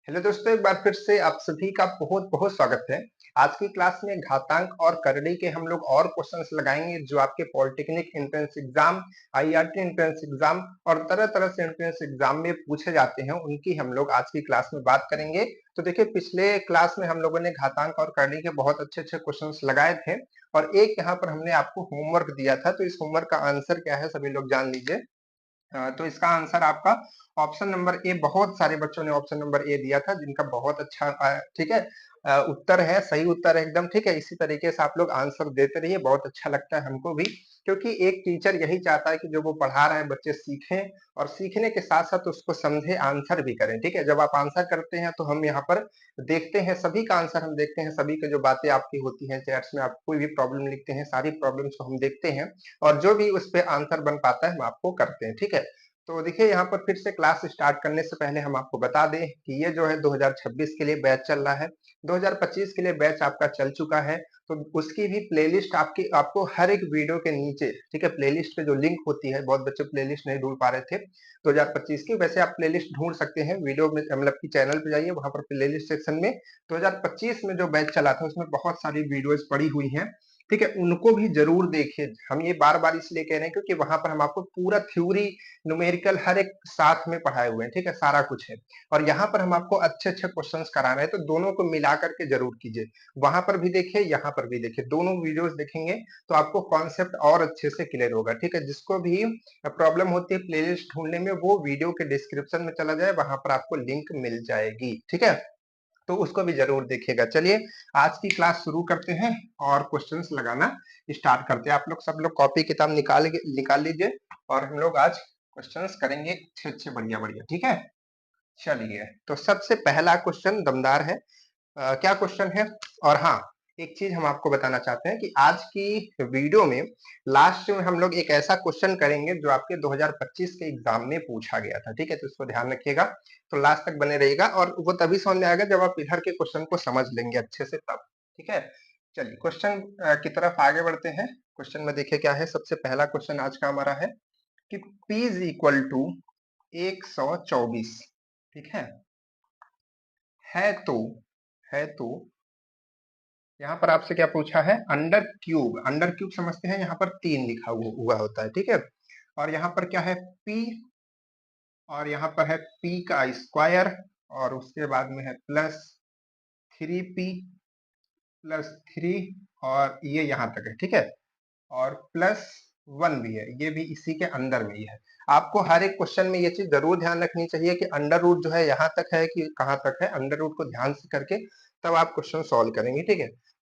Hello दोस्तों, एक बार फिर से आप सभी का बहुत-बहुत स्वागत है। आज की क्लास में घातांक और करड़ी के हम लोग और क्वेश्चंस लगाएँगे जो आपके polytechnic entrance exam, IRT entrance exam और तरह-तरह से एंट्रेंस एग्ज़ाम में पूछे जाते हैं, उनकी हम लोग आज की क्लास में बात करेंगे। तो देखिए, पिछले क्लास में हम लोगों ने घातांक और करड़ी के बहुत अच्छे-अच्छे क्वेश्चंस लगाए थे और एक यहाँ पर हमने आपको होमवर्क दिया था, तो इस होमवर्क का आंसर क्या है सभी लोग जान लीजिए। तो इसका आंसर आपका ऑप्शन नंबर ए, बहुत सारे बच्चों ने ऑप्शन नंबर ए दिया था जिनका बहुत अच्छा ठीक है, उत्तर है, सही उत्तर है एकदम, ठीक है। इसी तरीके से आप लोग आंसर देते रहिए, बहुत अच्छा लगता है हमको भी, क्योंकि एक टीचर यही चाहता है कि जो वो पढ़ा रहा है बच्चे सीखें और सीखने के साथ साथ उसको समझे, आंसर भी करें, ठीक है। जब आप आंसर करते हैं तो हम यहाँ पर देखते हैं, सभी का आंसर हम देखते हैं, सभी की जो बातें आपकी होती हैं चैट्स में, आप कोई भी प्रॉब्लम लिखते हैं, सारी प्रॉब्लम्स को हम देखते हैं और जो भी उस पे आंसर बन पाता है हम आपको करते हैं, ठीक है। तो देखिए, यहाँ पर फिर से क्लास स्टार्ट करने से पहले हम आपको बता दें कि ये जो है 2026 के लिए बैच चल रहा है। 2025 के लिए बैच आपका चल चुका है, तो उसकी भी प्लेलिस्ट आपको हर एक वीडियो के नीचे, ठीक है, प्लेलिस्ट पे जो लिंक होती है, बहुत बच्चे प्लेलिस्ट नहीं ढूंढ पा रहे थे 2025 की, वैसे आप प्लेलिस्ट ढूंढ सकते हैं वीडियो में, मतलब कि चैनल पे जाइए, वहां पर प्लेलिस्ट सेक्शन में 2025 में जो बैच चला था उसमें बहुत सारी वीडियोज पड़ी हुई हैं, ठीक है, उनको भी जरूर देखिए। हम ये बार बार इसलिए कह रहे हैं क्योंकि वहां पर हम आपको पूरा थ्योरी, न्यूमेरिकल हर एक साथ में पढ़ाए हुए हैं, ठीक है, सारा कुछ है। और यहाँ पर हम आपको अच्छे-अच्छे क्वेश्चंस करा रहे हैं, तो दोनों को मिला करके जरूर कीजिए। वहां पर भी देखिए, यहाँ पर भी देखिए, दोनों वीडियोस देखेंगे तो आपको कॉन्सेप्ट और अच्छे से क्लियर होगा, ठीक है। जिसको भी प्रॉब्लम होती है प्लेलिस्ट ढूंढने में, वो वीडियो के डिस्क्रिप्शन में चला जाए, वहां पर आपको लिंक मिल जाएगी, ठीक है। तो उसको भी जरूर देखिएगा। चलिए, आज की क्लास शुरू करते हैं और क्वेश्चंस लगाना स्टार्ट करते हैं। आप लोग सब लोग कॉपी किताब निकाल लीजिए और हम लोग आज क्वेश्चंस करेंगे अच्छे-अच्छे, बढ़िया-बढ़िया, ठीक है। चलिए, तो सबसे पहला क्वेश्चन दमदार है। क्या क्वेश्चन है? और हाँ, एक चीज हम आपको बताना चाहते हैं कि आज की वीडियो में लास्ट में हम लोग एक ऐसा क्वेश्चन करेंगे जो आपके 2025 के एग्जाम में पूछा गया था, ठीक है। तो इसको ध्यान रखिएगा, तो लास्ट तक बने रहिएगा और वो तभी समझ में आएगा जब आप इधर के क्वेश्चन को समझ लेंगे अच्छे से तब, ठीक है। चलिए, क्वेश्चन की तरफ आगे बढ़ते हैं। क्वेश्चन में देखिए क्या है। सबसे पहला क्वेश्चन आज का हमारा है कि P इज इक्वल टू 124, ठीक है तो है तो यहाँ पर आपसे क्या पूछा है? अंडर क्यूब, अंडर क्यूब समझते हैं, यहाँ पर 3 लिखा हुआ होता है, ठीक है। और यहाँ पर क्या है? P, और यहाँ पर है P का स्क्वायर और उसके बाद में है प्लस 3P प्लस 3 और ये यहाँ तक है, ठीक है। और प्लस 1 भी है, ये भी इसी के अंदर में ही है। आपको हर एक क्वेश्चन में ये चीज जरूर ध्यान रखनी चाहिए कि अंडर रूट जो है यहाँ तक है कि कहाँ तक है। अंडर रूट को ध्यान से करके तब आप क्वेश्चन सॉल्व करेंगे, ठीक है।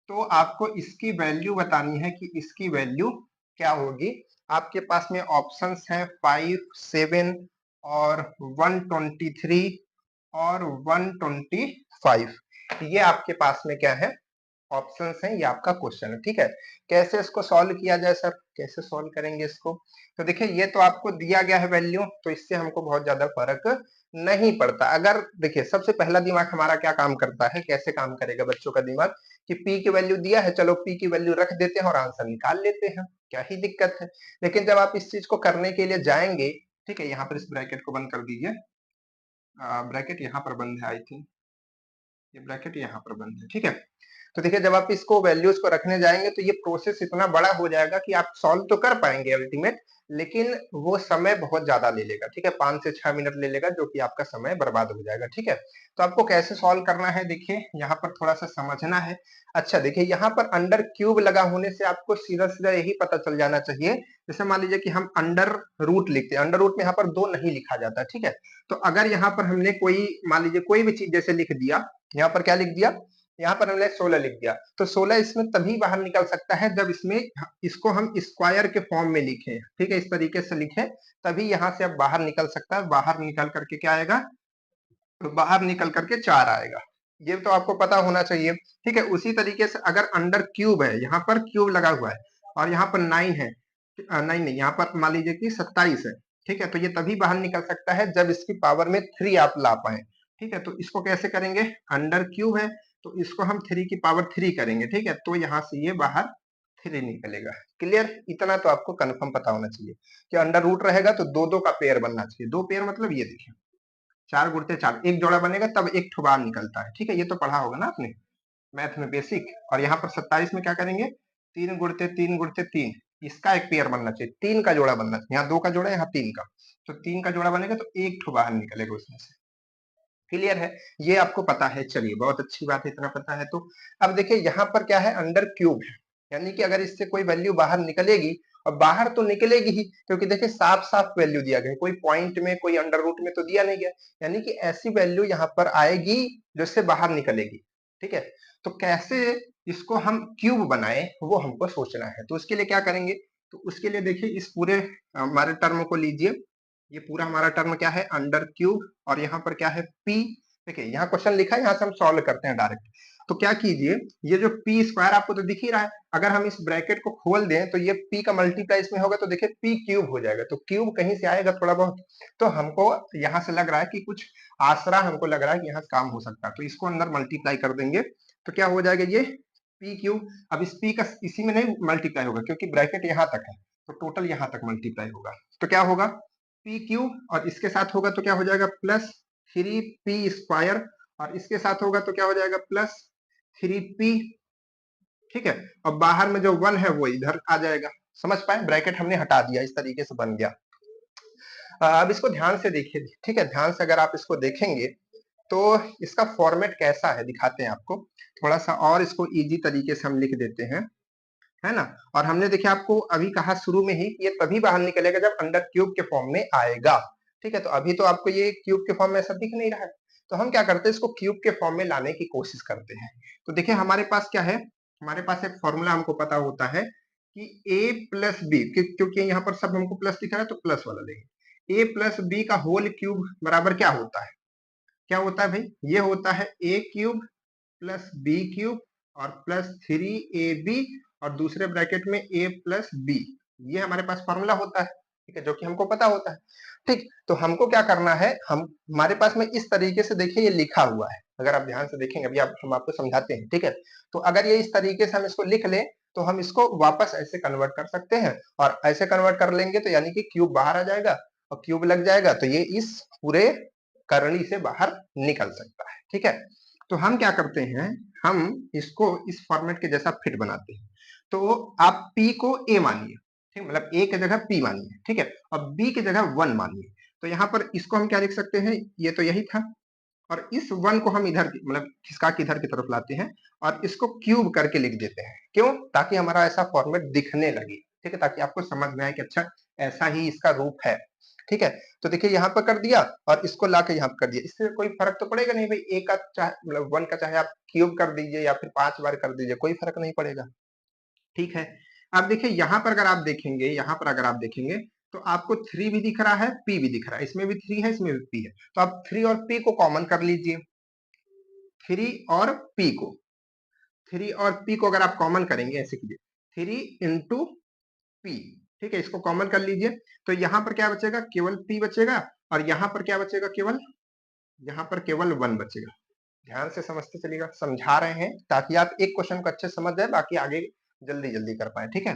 तो आपको इसकी वैल्यू बतानी है कि इसकी वैल्यू क्या होगी। आपके पास में ऑप्शंस हैं 5, 7 और 123 और 125। ये आपके पास में क्या है? ऑप्शंस हैं, ये आपका क्वेश्चन है, ठीक है। कैसे इसको सॉल्व किया जाए सर, कैसे सॉल्व करेंगे इसको? तो देखिए, ये तो आपको दिया गया है वैल्यू, तो इससे हमको बहुत ज्यादा फर्क नहीं पड़ता। अगर देखिए, सबसे पहला दिमाग हमारा क्या काम करता है, कैसे काम करेगा बच्चों का दिमाग, कि पी की वैल्यू दिया है, चलो पी की वैल्यू रख देते हैं और आंसर निकाल लेते हैं, क्या ही दिक्कत है। लेकिन जब आप इस चीज को करने के लिए जाएंगे, ठीक है, यहाँ पर इस ब्रैकेट को बंद कर दीजिए। ब्रैकेट यहाँ पर बंद है, आई थिंक ये ब्रैकेट यहाँ पर बंद है, ठीक है। तो देखिए, जब आप इसको वैल्यूज को रखने जाएंगे तो ये प्रोसेस इतना बड़ा हो जाएगा कि आप सॉल्व तो कर पाएंगे अल्टीमेट, लेकिन वो समय बहुत ज्यादा ले लेगा, ठीक है। 5 से 6 मिनट ले लेगा, जो कि आपका समय बर्बाद हो जाएगा, ठीक है। तो आपको कैसे सॉल्व करना है, देखिए यहाँ पर थोड़ा सा समझना है। अच्छा देखिए, यहाँ पर अंडर क्यूब लगा होने से आपको सीधा सीधा यही पता चल जाना चाहिए। जैसे मान लीजिए कि हम अंडर रूट लिखते हैं, अंडर रूट में यहाँ पर 2 नहीं लिखा जाता, ठीक है। तो अगर यहाँ पर हमने कोई, मान लीजिए कोई भी चीज जैसे लिख दिया, यहाँ पर क्या लिख दिया, यहाँ पर हमने 16 लिख दिया, तो 16 इसमें तभी बाहर निकल सकता है जब इसमें इसको हम स्क्वायर के फॉर्म में लिखें, ठीक है, इस तरीके से लिखें, तभी यहाँ से अब बाहर निकल सकता है। बाहर निकल करके क्या आएगा? तो बाहर निकल करके 4 आएगा। ये तो आपको पता होना चाहिए, ठीक है। उसी तरीके से अगर अंडर क्यूब है, यहाँ पर क्यूब लगा हुआ है और यहाँ पर 9 है, नहीं नहीं, यहाँ पर मान लीजिए कि 27 है, ठीक है। तो ये तभी बाहर निकल सकता है जब इसकी पावर में 3 आप ला पाए, ठीक है। तो इसको कैसे करेंगे? अंडर क्यूब है तो इसको हम 3 की पावर 3 करेंगे, ठीक है। तो यहाँ से ये बाहर 3 निकलेगा। क्लियर? इतना तो आपको कंफर्म पता होना चाहिए कि अंडर रूट रहेगा तो दो दो का पेयर बनना चाहिए। 2 पेयर मतलब ये देखिए, 4 गुणते 4 एक जोड़ा बनेगा तब एक ठो बाहर निकलता है। ठीक है, ये तो पढ़ा होगा ना आपने मैथ में बेसिक। और यहाँ पर 27 में क्या करेंगे, 3 गुणते 3 गुणते 3, इसका एक पेयर बनना चाहिए, 3 का जोड़ा बनना चाहिए। यहाँ 2 का जोड़ा है, यहाँ 3 का, तो 3 का जोड़ा बनेगा तो एक ठो बाहर निकलेगा उसमें से। क्लियर है, ये आपको पता है, चलिए बहुत अच्छी बात है, इतना पता है। तो अब देखिए यहाँ पर क्या है, अंडर क्यूब है, यानी कि अगर इससे कोई वैल्यू बाहर निकलेगी, और बाहर तो निकलेगी ही, क्योंकि देखिए साफ साफ वैल्यू दिया गया है, कोई पॉइंट में कोई अंडर रूट में तो दिया नहीं गया, यानी कि ऐसी वैल्यू यहाँ पर आएगी जिससे बाहर निकलेगी। ठीक है, तो कैसे इसको हम क्यूब बनाए वो हमको सोचना है। तो उसके लिए क्या करेंगे, तो उसके लिए देखिए इस पूरे हमारे टर्म को लीजिए, ये पूरा हमारा टर्म क्या है, अंडर क्यूब, और यहाँ पर क्या है पी। देखिए यहाँ क्वेश्चन लिखा है, यहाँ से हम सॉल्व करते हैं डायरेक्ट। तो क्या कीजिए, ये जो पी स्क्वायर आपको तो दिख ही रहा है, अगर हम इस ब्रैकेट को खोल दें तो ये पी का मल्टीप्लाई इसमें होगा, तो देखिए पी क्यूब हो जाएगा, तो क्यूब कहीं से आएगा थोड़ा बहुत, तो हमको यहाँ से लग रहा है कि कुछ आसरा हमको लग रहा है कि यहाँ से काम हो सकता है, तो इसको अंदर मल्टीप्लाई कर देंगे, तो क्या हो जाएगा ये पी क्यूब। अब इस पी का इसी में नहीं मल्टीप्लाई होगा, क्योंकि ब्रैकेट यहाँ तक है, तो टोटल यहाँ तक मल्टीप्लाई होगा, तो क्या होगा पी क्यूब, और इसके साथ होगा तो क्या हो जाएगा प्लस 3p स्क्वायर, और इसके साथ होगा तो क्या हो जाएगा प्लस 3p। ठीक है, और बाहर में जो 1 है वो इधर आ जाएगा, समझ पाए, ब्रैकेट हमने हटा दिया, इस तरीके से बन गया। अब इसको ध्यान से देखिए, ठीक है, ध्यान से अगर आप इसको देखेंगे तो इसका फॉर्मेट कैसा है दिखाते हैं आपको, थोड़ा सा और इसको इजी तरीके से हम लिख देते हैं, है ना। और हमने देखिए आपको अभी कहा शुरू में ही, ये तभी बाहर निकलेगा जब अंडर क्यूब के फॉर्म में आएगा। ठीक है, तो अभी तो आपको ये क्यूब के फॉर्म में ऐसा दिख नहीं रहा है, तो हम क्या करते हैं, इसको क्यूब के फॉर्म में लाने की कोशिश करते हैं। तो देखिए हमारे पास क्या है, हमारे पास एक फॉर्मूला हमको पता होता है कि a प्लस बी, क्योंकि यहाँ पर सब हमको प्लस दिख रहा है तो प्लस वाला लेंगे, a प्लस बी का होल क्यूब बराबर क्या होता है, क्या होता है भाई, ये होता है a cube plus B cube और प्लस 3ab, और दूसरे ब्रैकेट में a प्लस बी, ये हमारे पास फॉर्मूला होता है। ठीक है, जो कि हमको पता होता है। ठीक, तो हमको क्या करना है, हम हमारे पास में इस तरीके से देखिए ये लिखा हुआ है, अगर आप ध्यान से देखेंगे, अभी हम आपको समझाते हैं। ठीक है, तो अगर ये इस तरीके से हम इसको लिख लें तो हम इसको वापस ऐसे कन्वर्ट कर सकते हैं, और ऐसे कन्वर्ट कर लेंगे तो यानी कि क्यूब बाहर आ जाएगा, और क्यूब लग जाएगा तो ये इस पूरे करनी से बाहर निकल सकता है। ठीक है, तो हम क्या करते हैं, हम इसको इस फॉर्मेट के जैसा फिट बनाते हैं। तो आप p को a मानिए, ठीक, मतलब a की जगह p मानिए, ठीक है, और b की जगह 1 मानिए। तो यहाँ पर इसको हम क्या लिख सकते हैं, ये तो यही था, और इस 1 को हम इधर मतलब खिसका के इधर की तरफ लाते हैं, और इसको क्यूब करके लिख देते हैं। क्यों, ताकि हमारा ऐसा फॉर्मेट दिखने लगे। ठीक है, ताकि आपको समझ में आए कि अच्छा ऐसा ही इसका रूप है। ठीक है, तो देखिए यहाँ पर कर दिया, और इसको लाके यहाँ पर कर दिया, इससे कोई फर्क तो पड़ेगा नहीं भाई, ए का चाहे मतलब 1 का चाहे आप क्यूब कर दीजिए या फिर 5 बार कर दीजिए, कोई फर्क नहीं पड़ेगा। ठीक है, अब देखिए यहाँ पर अगर आप देखेंगे, यहाँ पर अगर आप देखेंगे तो आपको 3 भी दिख रहा है, p भी दिख रहा है, इसमें भी 3 है, इसमें भी p है, तो आप 3 और p को कॉमन कर लीजिए, 3 और p को, 3 और p को अगर आप कॉमन करेंगे ऐसे कीजिए, 3 इंटू p, ठीक है, इसको कॉमन कर लीजिए, तो यहाँ पर क्या बचेगा, केवल p बचेगा, और यहाँ पर क्या बचेगा, केवल यहाँ पर केवल 1 बचेगा। ध्यान से समझते चलिएगा, समझा रहे हैं ताकि आप एक क्वेश्चन को अच्छे से समझ जाए, बाकी आगे जल्दी जल्दी कर पाए। ठीक है,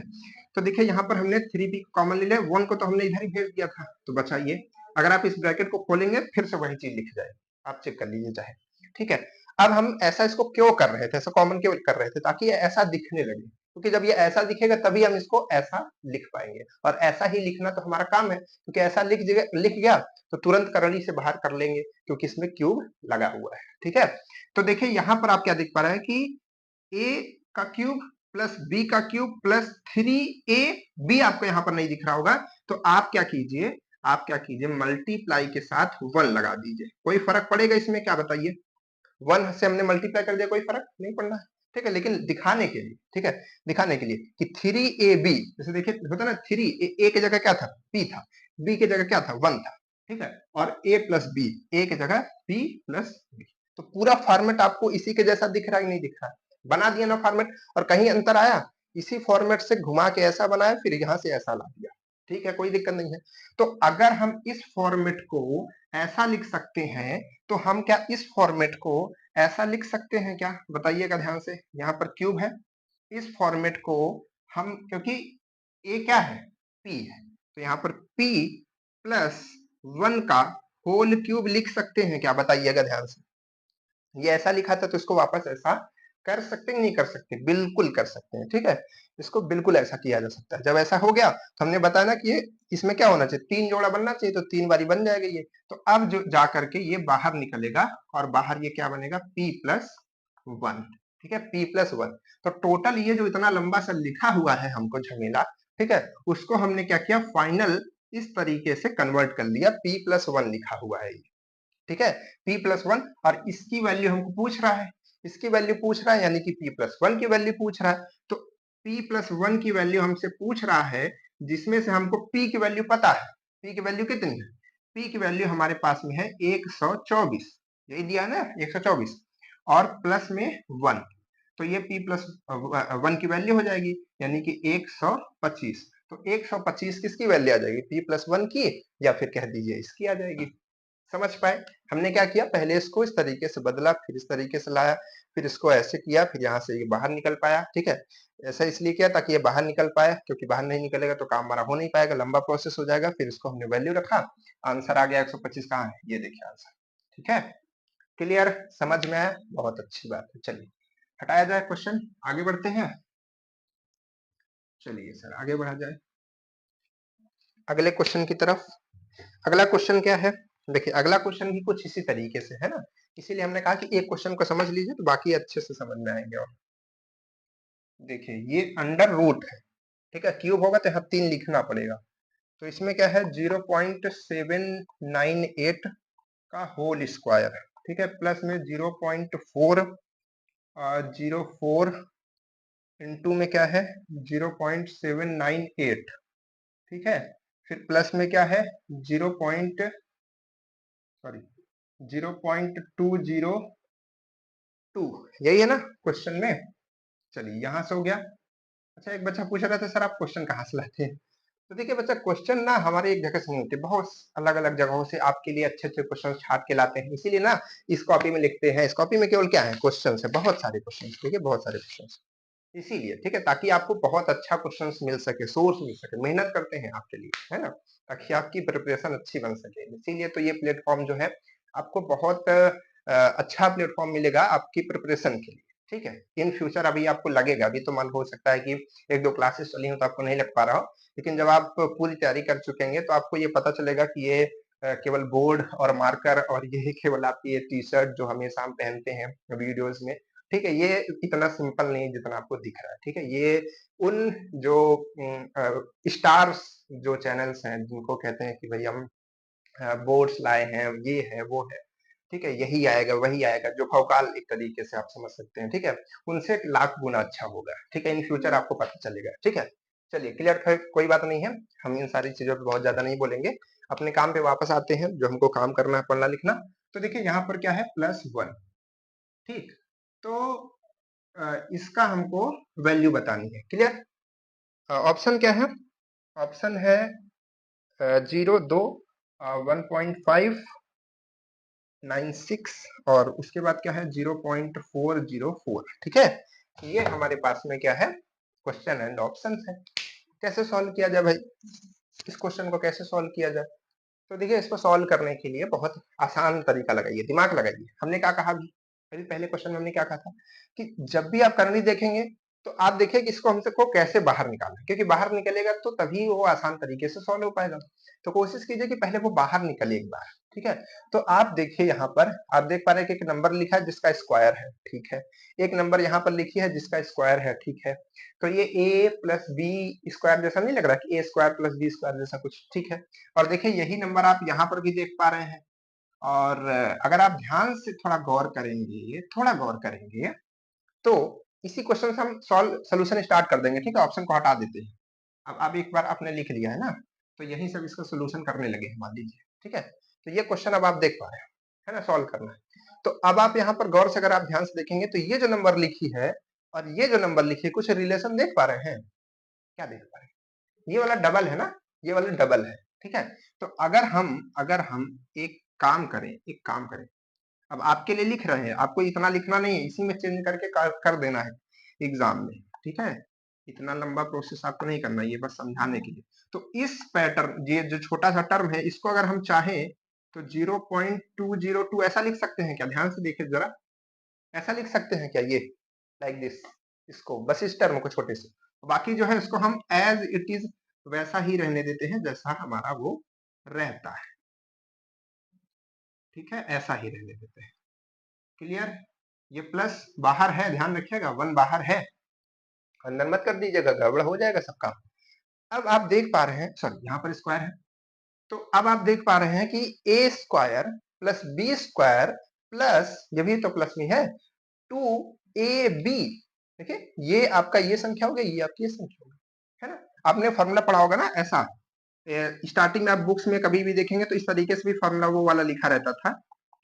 तो देखिए यहाँ पर हमने 3p कॉमन ले लिया, 1 को तो हमने इधर ही भेज दिया था, तो बचा ये, अगर आप इस ब्रैकेट को खोलेंगे फिर से वही चीज लिख जाए, आप चेक कर लीजिए चाहे। ठीक है, अब हम ऐसा इसको क्यों कर रहे थे, ऐसा कॉमन क्यों कर रहे थे, ताकि ये ऐसा दिखने लगे, क्योंकि जब ये ऐसा दिखेगा तभी हम इसको ऐसा लिख पाएंगे, और ऐसा ही लिखना तो हमारा काम है, क्योंकि ऐसा लिख गया तो तुरंत करनी से बाहर कर लेंगे, क्योंकि इसमें क्यूब लगा हुआ है। ठीक है, तो देखिए यहाँ पर आप क्या देख पा रहे हैं कि a का क्यूब प्लस b का क्यूब प्लस 3ab आपको यहाँ पर नहीं दिख रहा होगा, तो आप क्या कीजिए, आप क्या कीजिए, मल्टीप्लाई के साथ 1 लगा दीजिए, कोई फर्क पड़ेगा इसमें क्या, बताइए, 1 से हमने मल्टीप्लाई कर दिया, कोई फर्क नहीं पड़ना है। ठीक है, लेकिन दिखाने के लिए, ठीक है, दिखाने के लिए कि 3ab, जैसे देखिए होता ना 3, a की जगह क्या था, p था, b की जगह क्या था, 1 था। ठीक है, और a प्लस b, a की जगह p प्लस b, तो पूरा फॉर्मेट आपको इसी के जैसा दिख रहा है कि नहीं दिख रहा है, बना दिया ना फॉर्मेट, और कहीं अंतर आया, इसी फॉर्मेट से घुमा के ऐसा बनाया, फिर यहाँ से ऐसा ला दिया। ठीक है, कोई दिक्कत नहीं है। तो अगर हम इस फॉर्मेट को ऐसा लिख सकते हैं, तो हम क्या इस फॉर्मेट को ऐसा लिख सकते हैं क्या, बताइएगा ध्यान से, यहाँ पर क्यूब है, इस फॉर्मेट को हम, क्योंकि a क्या है, p है, तो यहाँ पर p प्लस 1 का होल क्यूब लिख सकते हैं क्या, बताइएगा ध्यान से। ये ऐसा लिखा था तो इसको वापस ऐसा कर सकते हैं, नहीं कर सकते, बिल्कुल कर सकते हैं, ठीक है। इसको बिल्कुल ऐसा किया जा सकता है। जब ऐसा हो गया तो हमने बताया ना कि ये इसमें क्या होना चाहिए, 3 जोड़ा बनना चाहिए, तो 3 बारी बन जाएगा ये। तो अब जो जा करके ये बाहर निकलेगा और बाहर ये क्या बनेगा, p+1, ठीक है, p+1। तो टोटल ये जो इतना लंबा सा लिखा हुआ है हमको झमेला, ठीक है, उसको हमने क्या किया, फाइनल इस तरीके से कन्वर्ट कर लिया, p+1 लिखा हुआ है ये, ठीक है, p+1। और इसकी वैल्यू हमको पूछ रहा है, इसकी वैल्यू पूछ रहा है, यानी कि p+1 की वैल्यू पूछ रहा है। तो p+1 की वैल्यू हमसे पूछ रहा है, जिसमें से हमको p की वैल्यू पता है। p की वैल्यू कितनी है, p की वैल्यू हमारे पास में है 124, यही दिया है ना 124, और प्लस में 1, तो ये p+1 की वैल्यू हो जाएगी, यानी कि 125। तो 125 किसकी वैल्यू आ जाएगी, p+1 की, या फिर कह दीजिए इसकी आ जाएगी। समझ पाए। हमने क्या किया, पहले इसको इस तरीके से बदला, फिर इस तरीके से लाया, फिर इसको ऐसे किया, फिर यहाँ से ये बाहर निकल पाया, ठीक है। ऐसा इसलिए किया ताकि ये बाहर निकल पाए, क्योंकि बाहर नहीं निकलेगा तो काम हमारा हो नहीं पाएगा, लंबा प्रोसेस हो जाएगा। फिर इसको हमने वैल्यू रखा, आंसर आ गया 125। कहाँ है, ये देखिए आंसर, ठीक है। क्लियर, समझ में आया, बहुत अच्छी बात है। चलिए हटाया जाए क्वेश्चन, आगे बढ़ते हैं। चलिए सर आगे बढ़ा जाए अगले क्वेश्चन की तरफ। अगला क्वेश्चन क्या है, देखिए अगला क्वेश्चन भी कुछ इसी तरीके से है ना, इसीलिए हमने कहा कि एक क्वेश्चन को समझ लीजिए तो बाकी अच्छे से समझ में आएंगे। और देखिए ये अंडर रूट है, ठीक है, क्यूब होगा तो यहाँ 3 लिखना पड़ेगा। तो इसमें क्या है, 0.798 का होल स्क्वायर, ठीक है, प्लस में 0.404 इंटू में क्या है 0.798, ठीक है, फिर प्लस में क्या है 0.202, यही है ना क्वेश्चन में। चलिए यहां से हो गया। अच्छा एक बच्चा पूछ रहा था सर आप क्वेश्चन कहाँ से लाते हैं, तो देखिए बच्चा क्वेश्चन ना हमारे एक जगह से नहीं होते, बहुत अलग अलग जगहों से आपके लिए अच्छे अच्छे क्वेश्चन छाट के लाते हैं, इसीलिए ना इस कॉपी में लिखते हैं। इस कॉपी में केवल क्या है, क्वेश्चन है, बहुत सारे क्वेश्चन, ठीक है, बहुत सारे क्वेश्चन, इसीलिए, ठीक है, ताकि आपको बहुत अच्छा क्वेश्चन मिल सके, सोर्स मिल सके, मेहनत करते हैं आपके लिए, है ना, ताकि आपकी प्रिपरेशन अच्छी बन सके। इसीलिए तो ये प्लेटफॉर्म जो है आपको बहुत अच्छा प्लेटफॉर्म मिलेगा आपकी प्रिपरेशन के लिए, ठीक है। इन फ्यूचर अभी आपको लगेगा, अभी तो मन हो सकता है कि 1-2 क्लासेस चली हो तो आपको नहीं लग पा रहा हो, लेकिन जब आप पूरी तैयारी कर चुकेंगे तो आपको ये पता चलेगा कि ये केवल बोर्ड और मार्कर और ये केवल आपकी ये टी शर्ट जो हमेशा हम पहनते हैं वीडियोस में, ठीक है, ये इतना सिंपल नहीं जितना आपको दिख रहा है, ठीक है। ये उन जो स्टार्स जो चैनल्स हैं जिनको कहते हैं कि भाई हम बोर्ड्स लाए हैं, ये है वो है, ठीक है, यही आएगा वही आएगा, जो भौकाल एक तरीके से आप समझ सकते हैं, ठीक है, उनसे लाख गुना अच्छा होगा, ठीक है, इन फ्यूचर आपको पता चलेगा, ठीक है। चलिए क्लियर, कोई बात नहीं है, हम इन सारी चीजों पे बहुत ज्यादा नहीं बोलेंगे, अपने काम पे वापस आते हैं, जो हमको काम करना है पढ़ना लिखना। तो देखिए यहाँ पर क्या है, +1, ठीक, तो इसका हमको वैल्यू बतानी है, क्लियर। ऑप्शन क्या है, ऑप्शन है 0, 2, 1.596 और उसके बाद क्या है 0.404, ठीक है। ये हमारे पास में क्या है, क्वेश्चन एंड ऑप्शन है। कैसे सॉल्व किया जाए भाई, इस क्वेश्चन को कैसे सॉल्व किया जाए, तो देखिए इसको सॉल्व करने के लिए बहुत आसान तरीका लगाइए, दिमाग लगाइए। हमने क्या कहा अभी पहले क्वेश्चन में हमने क्या कहा था कि जब भी आप करनी देखेंगे तो आप देखिए कि इसको हमसे को कैसे बाहर निकालना है, क्योंकि बाहर निकलेगा तो तभी वो आसान तरीके से सॉल्व हो पाएगा। तो कोशिश कीजिए कि पहले वो बाहर निकले एक बार, ठीक है। तो आप देखिए यहाँ पर आप देख पा रहे हैं कि एक नंबर लिखा है जिसका स्क्वायर है, ठीक है, एक नंबर यहाँ पर लिखी है जिसका स्क्वायर है, ठीक है। तो ये a प्लस बी स्क्वायर जैसा नहीं लग रहा कि a square plus B square जैसा कुछ, ठीक है। और देखिए यही नंबर आप यहाँ पर भी देख पा रहे हैं, और अगर आप ध्यान से थोड़ा गौर करेंगे, थोड़ा गौर करेंगे, तो इसी क्वेश्चन से हम सोल्यूशन स्टार्ट कर देंगे, ठीक है, ऑप्शन को हटा देते हैं। अब आप एक बार आपने लिख लिया है ना, तो यही सब इसका सोल्यूशन करने लगे हैं, मान लीजिए, ठीक है। तो ये क्वेश्चन अब आप देख पा रहे हैं, है ना, सॉल्व करना है। तो अब आप यहाँ पर गौर से अगर आप ध्यान से देखेंगे तो ये जो नंबर लिखी है और ये जो नंबर लिखी है, कुछ रिलेशन देख पा रहे हैं, क्या देख पा रहे हैं, ये वाला डबल है ना, ये वाला डबल है, ठीक है। तो अगर हम एक काम करें, अब आपके लिए लिख रहे हैं, आपको इतना लिखना नहीं है, इसी में चेंज करके कर देना है एग्जाम में, ठीक है। इतना लंबा प्रोसेस आपको नहीं करना, ये बस समझाने के लिए। तो इस पैटर्न, ये जो छोटा सा टर्म है, इसको अगर हम चाहें तो 0.202 ऐसा लिख सकते हैं क्या? ध्यान से देखिए जरा, ऐसा लिख सकते हैं क्या? ये लाइक दिस, इसको बस इस टर्म को छोटे से, बाकी जो है इसको हम एज इट इज वैसा ही रहने देते हैं जैसा हमारा वो रहता है, ठीक है, ऐसा ही रहने देते हैं। क्लियर? ये प्लस बाहर है, ध्यान रखिएगा, 1 बाहर है, अंदर मत कर दीजिएगा, गड़बड़ हो जाएगा सबका। अब आप देख पा रहे हैं, सॉरी यहाँ पर स्क्वायर है, तो अब आप देख पा रहे हैं कि A square plus B square plus, ये भी तो प्लस में है, 2ab, देखिए ये आपका ये संख्या हो गई, ये आपकी ये संख्या हो गई, है ना? आपने फॉर्मूला पढ़ा होगा ना ऐसा, स्टार्टिंग में आप बुक्स में कभी भी देखेंगे तो इस तरीके से भी फॉर्मूला वो वाला लिखा रहता था,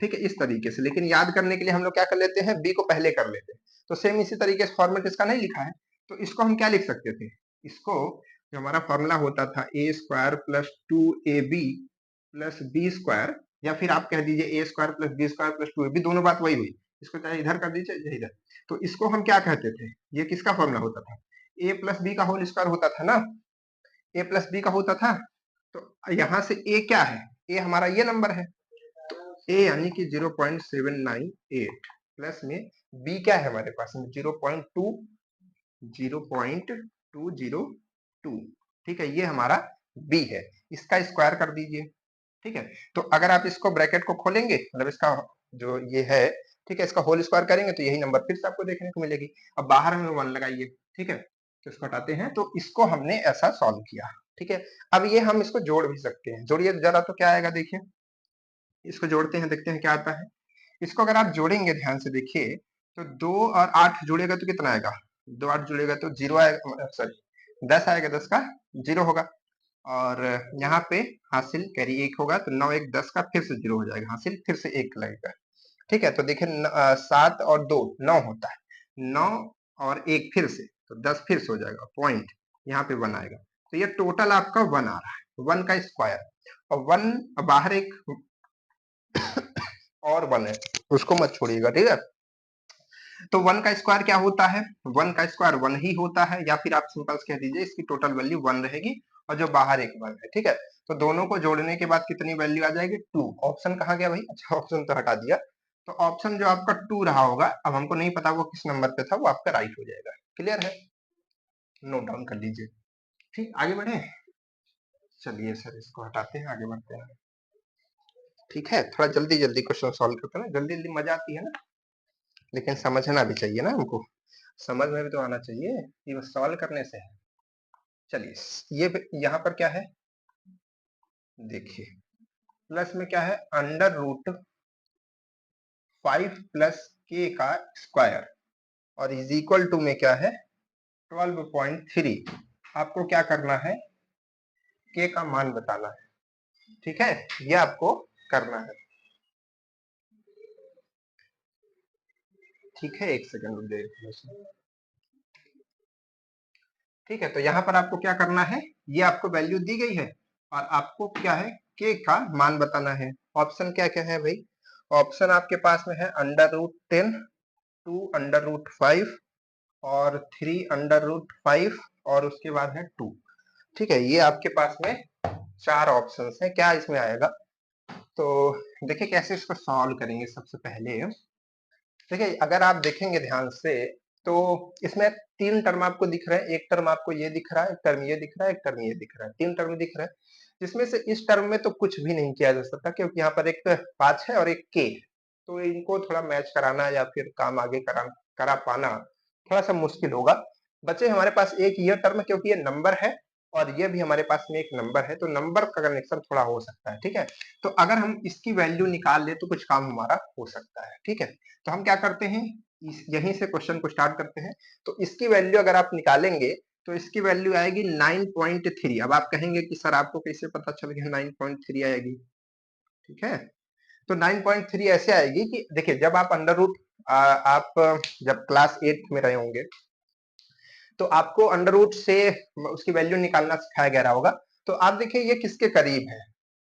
ठीक है, इस तरीके से, लेकिन याद करने के लिए हम लोग क्या कर लेते हैं, बी को पहले कर लेते हैं, तो सेम इसी तरीके से फॉर्मेट इसका नहीं लिखा है, तो इसको हम क्या लिख सकते थे, इसको जो हमारा फॉर्मूला होता था A square plus 2ab plus B square, या फिर आप कह दीजिए A square plus B square plus 2ab, दोनों बात वही हुई, इसको चाहे इधर कर दीजिए चाहे इधर, तो इसको हम क्या कहते थे, ये किसका फॉर्मूला होता था, ए प्लस बी का होल स्क्वायर होता था ना, ए प्लस बी का होता था, तो यहाँ से ए क्या है, ए हमारा ये नंबर है, तो ए यानी कि 0.798 प्लस में बी क्या है हमारे पास में 0.202, ठीक है, ये हमारा बी है, इसका स्क्वायर कर दीजिए, ठीक है, तो अगर आप इसको ब्रैकेट को खोलेंगे, मतलब इसका जो ये है, ठीक है, इसका होल स्क्वायर करेंगे तो यही नंबर फिर से आपको देखने को मिलेगी, अब बाहर में 1 लगाइए, ठीक है, तो इसको हटाते हैं, तो इसको हमने ऐसा सॉल्व किया, ठीक है, अब ये हम इसको जोड़ भी सकते हैं, जोड़िए जरा, तो क्या आएगा देखिए, इसको जोड़ते हैं, देखते हैं क्या आता है, इसको अगर आप जोड़ेंगे ध्यान से देखिए, तो 2 और 8 जुड़ेगा तो कितना आएगा, 2 8 जुड़ेगा तो 0 आएगा, सॉरी 10 आएगा, 10 का 0 होगा, और यहाँ पे हासिल कैरी 1 होगा, तो 9 1 10 का फिर से 0 हो जाएगा, हासिल फिर से 1 लगेगा, ठीक है, तो देखिए 7 और 2 9 होता है, 9 और 1 फिर से, तो 10 फिर से हो जाएगा, पॉइंट यहाँ पे 1 आएगा, तो ये टोटल आपका 1 आ रहा है, 1 का स्क्वायर, और 1 बाहर एक और 1 है, उसको मत छोड़िएगा, ठीक है, तो 1 का स्क्वायर क्या होता है, 1 का स्क्वायर 1 ही होता है, या फिर आप सिंपल कह दीजिए इसकी टोटल वैल्यू 1 रहेगी, और जो बाहर एक 1 है, ठीक है, तो दोनों को जोड़ने के बाद कितनी वैल्यू आ जाएगी, 2, ऑप्शन कहाँ गया भाई, अच्छा ऑप्शन तो हटा दिया, तो ऑप्शन जो आपका 2 रहा होगा, अब हमको नहीं पता वो किस नंबर पे था, वो आपका राइट हो जाएगा, क्लियर है, नोट डाउन कर लीजिए, ठीक, आगे बढ़े, चलिए सर इसको हटाते हैं, आगे बढ़ते हैं, ठीक है, थोड़ा जल्दी जल्दी क्वेश्चन सॉल्व करते हैं ना, जल्दी जल्दी मजा आती है ना, लेकिन समझना भी चाहिए ना हमको, समझ में भी तो आना चाहिए, ये बस सॉल्व करने से है, चलिए ये यहाँ पर क्या है, देखिए प्लस में क्या है, अंडर रूट 5 प्लस के का स्क्वायर, और इज इक्वल टू में क्या है 12.3, आपको क्या करना है, के का मान बताना है, ठीक है, ये आपको करना है, ठीक है, 1 सेकंड रुक जाइए, ठीक है, तो यहाँ पर आपको क्या करना है, ये आपको वैल्यू दी गई है, और आपको क्या है, के का मान बताना है, ऑप्शन क्या क्या है भाई, ऑप्शन आपके पास में है अंडर रूट 10, 2 अंडर रूट 5 और 3 अंडर रूट 5 और उसके बाद है 2, ठीक है, ये आपके पास में 4 ऑप्शंस हैं, क्या इसमें आएगा, तो देखिए कैसे इसको सॉल्व करेंगे, सबसे पहले देखिए अगर आप देखेंगे ध्यान से, तो इसमें 3 टर्म आपको दिख रहे हैं, एक टर्म आपको ये दिख रहा है, एक टर्म ये दिख रहा है, एक टर्म ये दिख रहा है, 3 टर्म दिख रहा है, जिसमें से इस टर्म में तो कुछ भी नहीं किया जा सकता, क्योंकि यहाँ पर एक 5 है और एक के है, तो इनको थोड़ा मैच कराना या फिर काम आगे करा पाना थोड़ा सा मुश्किल होगा, बच्चे हमारे पास एक ये टर्म, क्योंकि ये नंबर है और ये भी हमारे पास में एक नंबर है, तो नंबर का कनेक्शन थोड़ा हो सकता है, ठीक है, तो अगर हम इसकी वैल्यू निकाल ले तो कुछ काम हमारा हो सकता है, ठीक है, तो हम क्या करते हैं, यहीं से क्वेश्चन को स्टार्ट करते हैं, तो इसकी वैल्यू अगर आप निकालेंगे तो इसकी वैल्यू आएगी 9.3, अब आप कहेंगे कि सर आपको कैसे पता चल गया 9.3 आएगी, ठीक है, तो 9.3 ऐसे आएगी कि देखिए जब आप अंडर रूट आप जब क्लास 8 में रहे होंगे तो आपको अंडर रूट से उसकी वैल्यू निकालना सिखाया गया होगा, तो आप देखिए ये किसके करीब है,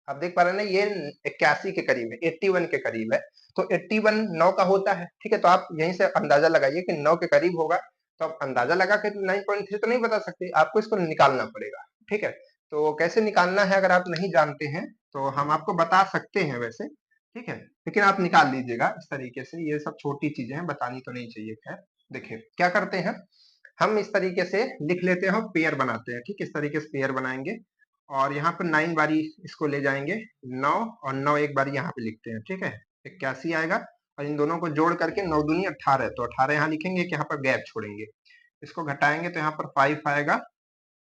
आप देख पा रहे हैं ना, ये 81 के करीब है, 81 के करीब है, तो 81 9 का होता है, ठीक है, तो आप यहीं से अंदाजा लगाइए कि 9 के करीब होगा, तो आप अंदाजा लगा के 9.3 तो नहीं बता सकते, आपको इसको निकालना पड़ेगा, ठीक है, तो कैसे निकालना है अगर आप नहीं जानते हैं तो हम आपको बता सकते हैं वैसे, ठीक है, लेकिन आप निकाल लीजिएगा इस तरीके से। ये सब छोटी चीजें हैं, बतानी तो नहीं चाहिए। खैर देखिए क्या करते हैं, हम इस तरीके से लिख लेते हैं, पेयर बनाते हैं, ठीक, इस तरीके से पेयर बनाएंगे और यहाँ पर 9 बारी इसको ले जाएंगे, 9 और 9 एक बारी यहाँ पे लिखते हैं, ठीक है, 81 आएगा और इन दोनों को जोड़ करके 9 दूनी 18, तो 18 यहाँ लिखेंगे कि यहाँ पर गैप छोड़ेंगे, इसको घटाएंगे तो यहाँ पर 5 आएगा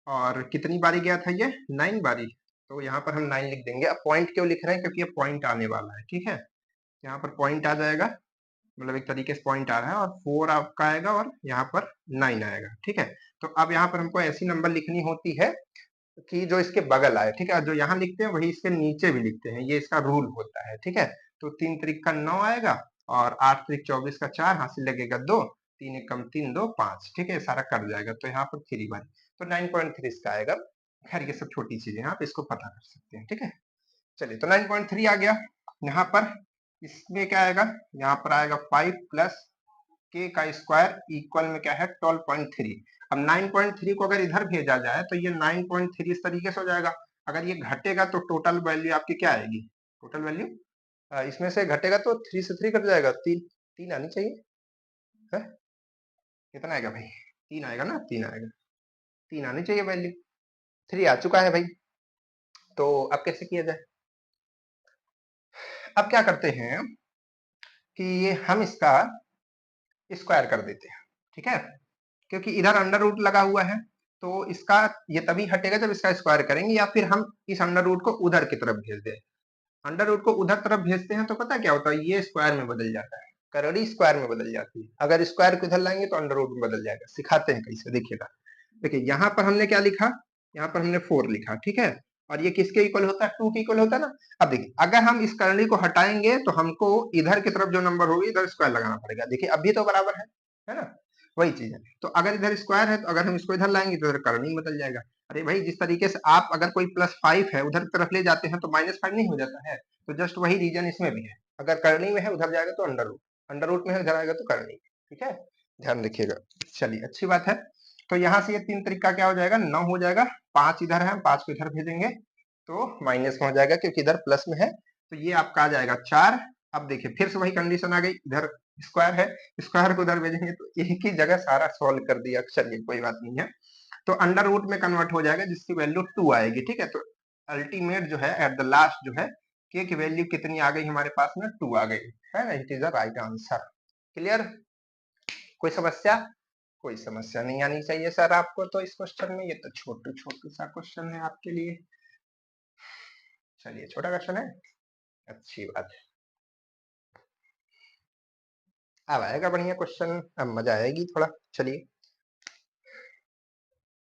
और कितनी बारी गया था ये 9 बारी, तो यहाँ पर हम 9 लिख देंगे। अब पॉइंट क्यों लिख रहे हैं, क्योंकि ये पॉइंट आने वाला है, ठीक है, यहाँ पर पॉइंट आ जाएगा, मतलब एक तरीके से पॉइंट आ रहा है और 4 आपका आएगा और यहाँ पर 9 आएगा, ठीक है। तो अब यहाँ पर हमको ऐसी नंबर लिखनी होती है कि जो इसके बगल आए, ठीक है, जो यहाँ लिखते हैं वही इसके नीचे भी लिखते हैं, ये इसका रूल होता है, ठीक है। तो 3 त्रिक का 9 आएगा और 8 त्रिक 24 का 4, हासिल लगेगा 2, 3 एक कम 3 2 5, ठीक है, सारा कट जाएगा, तो यहाँ पर 3 बारी, तो 9.3 इसका आएगा। खैर ये सब छोटी चीजें हैं, आप इसको पता कर सकते हैं, ठीक है। चलिए तो 9.3 आ गया। यहाँ पर इसमें क्या आएगा, यहाँ पर आएगा 5 प्लस के का स्क्वायर इक्वल में क्या है 12.3। अब 9.3 को अगर इधर भेजा जाए तो ये 9.3 इस तरीके से हो जाएगा। अगर ये घटेगा तो टोटल वैल्यू आपकी क्या आएगी, टोटल वैल्यू इसमें से घटेगा तो 3 से 3 कट जाएगा, 3 आनी चाहिए है? कितना आएगा भाई, 3 आएगा ना, 3 आएगा, 3 आनी चाहिए वैल्यू, 3 आ चुका है भाई। तो अब कैसे किया जाए, अब क्या करते हैं कि हम इसका स्क्वायर कर देते हैं, ठीक है, क्योंकि इधर अंडर रूट लगा हुआ है, तो इसका ये तभी हटेगा जब इसका स्क्वायर करेंगे, या फिर हम इस अंडर रूट को उधर की तरफ भेज दें। अंडर रूट को उधर तरफ भेजते हैं तो पता क्या होता है, ये स्क्वायर में बदल जाता है, करड़ी स्क्वायर में बदल जाती है। अगर स्क्वायर को इधर लाएंगे तो अंडर रूट में बदल जाएगा। सिखाते हैं कैसे, देखिएगा। देखिए यहाँ पर हमने क्या लिखा, यहाँ पर हमने 4 लिखा, ठीक है, और ये किसके इक्वल होता है, 2 के इक्वल होता है ना। अब देखिए अगर हम इस करड़ी को हटाएंगे तो हमको इधर की तरफ जो नंबर होगी इधर स्क्वायर लगाना पड़ेगा। देखिए अभी तो बराबर है ना, वही चीज है। तो अगर इधर स्क्वायर है तो अगर हम इसको इधर लाएंगे तो इधर करनी बदल जाएगा। अरे भाई जिस तरीके से आप अगर कोई +5 है उधर की तरफ ले जाते हैं तो -5 नहीं हो जाता है, तो जस्ट वही रीजन इसमें भी है। अगर करनी में है उधर जाएगा तो अंडर रूट में है उधर आएगा तो करनी, ठीक है, ध्यान रखिएगा। चलिए अच्छी बात है। तो यहाँ से ये 3 तरीका क्या हो जाएगा, 9 हो जाएगा, 5 इधर है, 5 को इधर भेजेंगे तो माइनस में हो जाएगा क्योंकि इधर प्लस में है, तो ये आपका आ जाएगा 4। अब देखिए फिर से वही कंडीशन आ गई, इधर स्क्वायर है, स्क्वायर को उधर भेजेंगे तो एक ही जगह सारा सॉल्व कर दिया। चलिए कोई बात नहीं है, तो अंडर रूट में कन्वर्ट हो जाएगा जिसकी वैल्यू 2 आएगी, ठीक है। तो अल्टीमेट जो है एट द लास्ट जो है के की वैल्यू कितनी आ गई हमारे पास में, 2 आ गई, है ना, it is the right answer. Clear, कोई समस्या, कोई समस्या नहीं आनी चाहिए सर आपको तो इस क्वेश्चन में, ये तो छोटू छोटू सा क्वेश्चन है आपके लिए। चलिए छोटा क्वेश्चन है, अच्छी बात है, अब आएगा बढ़िया क्वेश्चन, अब मजा आएगी थोड़ा। चलिए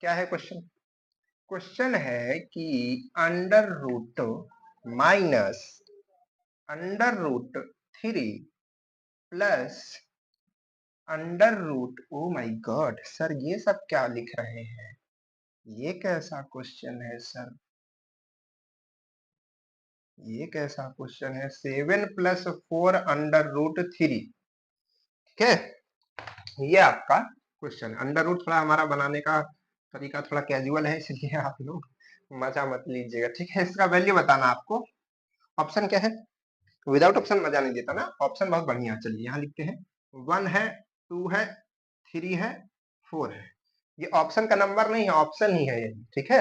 क्या है क्वेश्चन, क्वेश्चन है कि under root minus under root 3 plus under root, oh my god sir ये सब क्या लिख रहे हैं, ये कैसा क्वेश्चन है सर, ये कैसा क्वेश्चन है, 7 + 4 अंडर रूट 3, ठीक है, ये आपका क्वेश्चन। अंडर रूट थोड़ा हमारा बनाने का तरीका थोड़ा कैजुअल है, इसलिए आप लोग मजा मत लीजिएगा, ठीक है। इसका वैल्यू बताना आपको, ऑप्शन क्या है, विदाउट ऑप्शन मजा नहीं देता ना, ऑप्शन बहुत बढ़िया। चलिए यहाँ लिखते हैं, 1 है, 2 है, 3 है, 4 है, ये ऑप्शन का नंबर नहीं है, ऑप्शन ही है ये, ठीक है।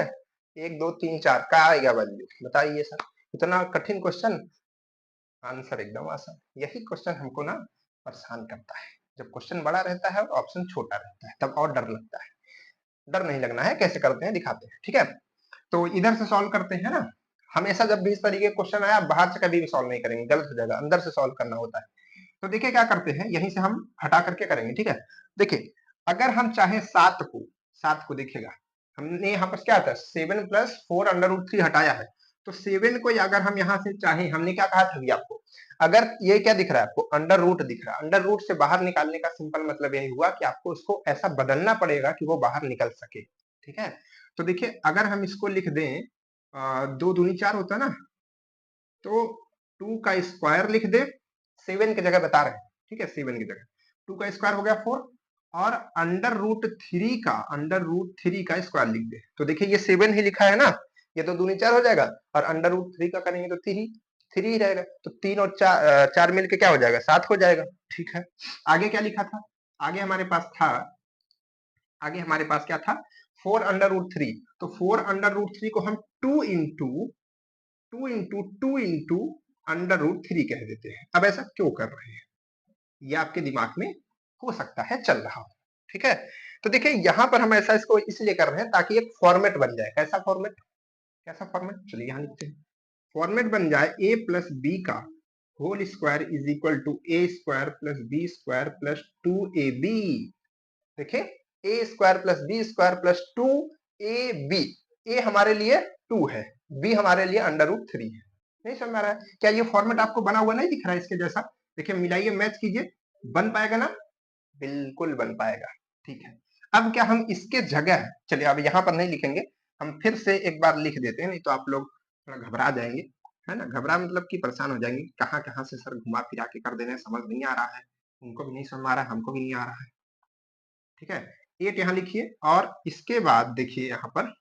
1 2 3 4 का आएगा वैल्यू, बताइए सर, इतना कठिन क्वेश्चन, आंसर एकदम आसान। यही क्वेश्चन हमको ना परेशान करता है, जब क्वेश्चन बड़ा रहता है और ऑप्शन छोटा रहता है तब और डर लगता है। डर नहीं लगना है, कैसे करते हैं दिखाते हैं, ठीक है। तो इधर से सॉल्व करते हैं ना, हमेशा जब भी इस तरीके क्वेश्चन आया बाहर से कभी भी सॉल्व नहीं करेंगे, गलत हो जाएगा, अंदर से सॉल्व करना होता है। तो देखिए क्या करते हैं, यहीं से हम हटा करके करेंगे, ठीक है। देखिए अगर हम चाहे 7 को देखिएगा, हमने यहाँ पर क्या था 7 + 4 अंडर रूट 3 हटाया है, तो 7 को अगर हम यहाँ से चाहे, हमने क्या कहा था अभी आपको, अगर ये क्या दिख रहा है आपको अंडर रूट दिख रहा है, अंडर रूट से बाहर निकालने का सिंपल मतलब यही हुआ कि आपको उसको ऐसा बदलना पड़ेगा कि वो बाहर निकल सके, ठीक है। तो देखिए अगर हम इसको लिख दें 2 दूनी 4 होता है ना, तो 2 का स्क्वायर लिख दे, 7 की जगह बता रहे हैं, ठीक है, 7 की जगह 2 का स्क्वायर हो गया 4, और अंडर रूट 3 का स्क्वायर लिख दे। तो देखिए ये 7 ही लिखा है ना, ये तो दूनी 4 हो जाएगा और अंडर रूट 3 का करेंगे तो 3 ही रहेगा। तो 3 और 4 मिलके क्या हो जाएगा, 7 हो जाएगा। ठीक है, आगे क्या लिखा था, आगे हमारे पास था, आगे हमारे पास क्या था, 4 अंडर रूट 3। तो 4 अंडर रूट 3 को हम 2 इंटू अंडर रूट 3 कह देते हैं। अब ऐसा क्यों कर रहे हैं, ये आपके दिमाग में हो सकता है चल रहा हो। ठीक है, तो देखिए यहाँ पर हम ऐसा इसको इसलिए कर रहे हैं ताकि एक फॉर्मेट बन जाए। कैसा फॉर्मेट, कैसा फॉर्मेट, चलिए यहाँ लिखते हैं। फॉर्मेट बन जाए a प्लस बी का whole square is equal to A square plus B square plus 2ab। देखिए A square plus B square plus 2ab, ए हमारे लिए 2 है, बी हमारे लिए अंडर रूट 3 है। नहीं समझ में आ रहा है, क्या ये फॉर्मेट आपको बना हुआ नहीं दिख रहा है इसके जैसा? देखिए मिलाइए, मैच कीजिए, बन पाएगा ना, बिल्कुल बन पाएगा। ठीक है, अब क्या हम इसके जगह, चलिए अब यहाँ पर नहीं लिखेंगे, हम फिर से एक बार लिख देते हैं, नहीं तो आप लोग थोड़ा घबरा जाएंगे, है ना, घबरा मतलब कि परेशान हो जाएंगे, कहाँ कहाँ से सर घुमा फिरा के कर दे रहे हैं, समझ नहीं आ रहा है, उनको भी नहीं समझ आ रहा है, हमको भी नहीं आ रहा है। ठीक है, 8 यहाँ लिखिए और इसके बाद देखिए यहाँ पर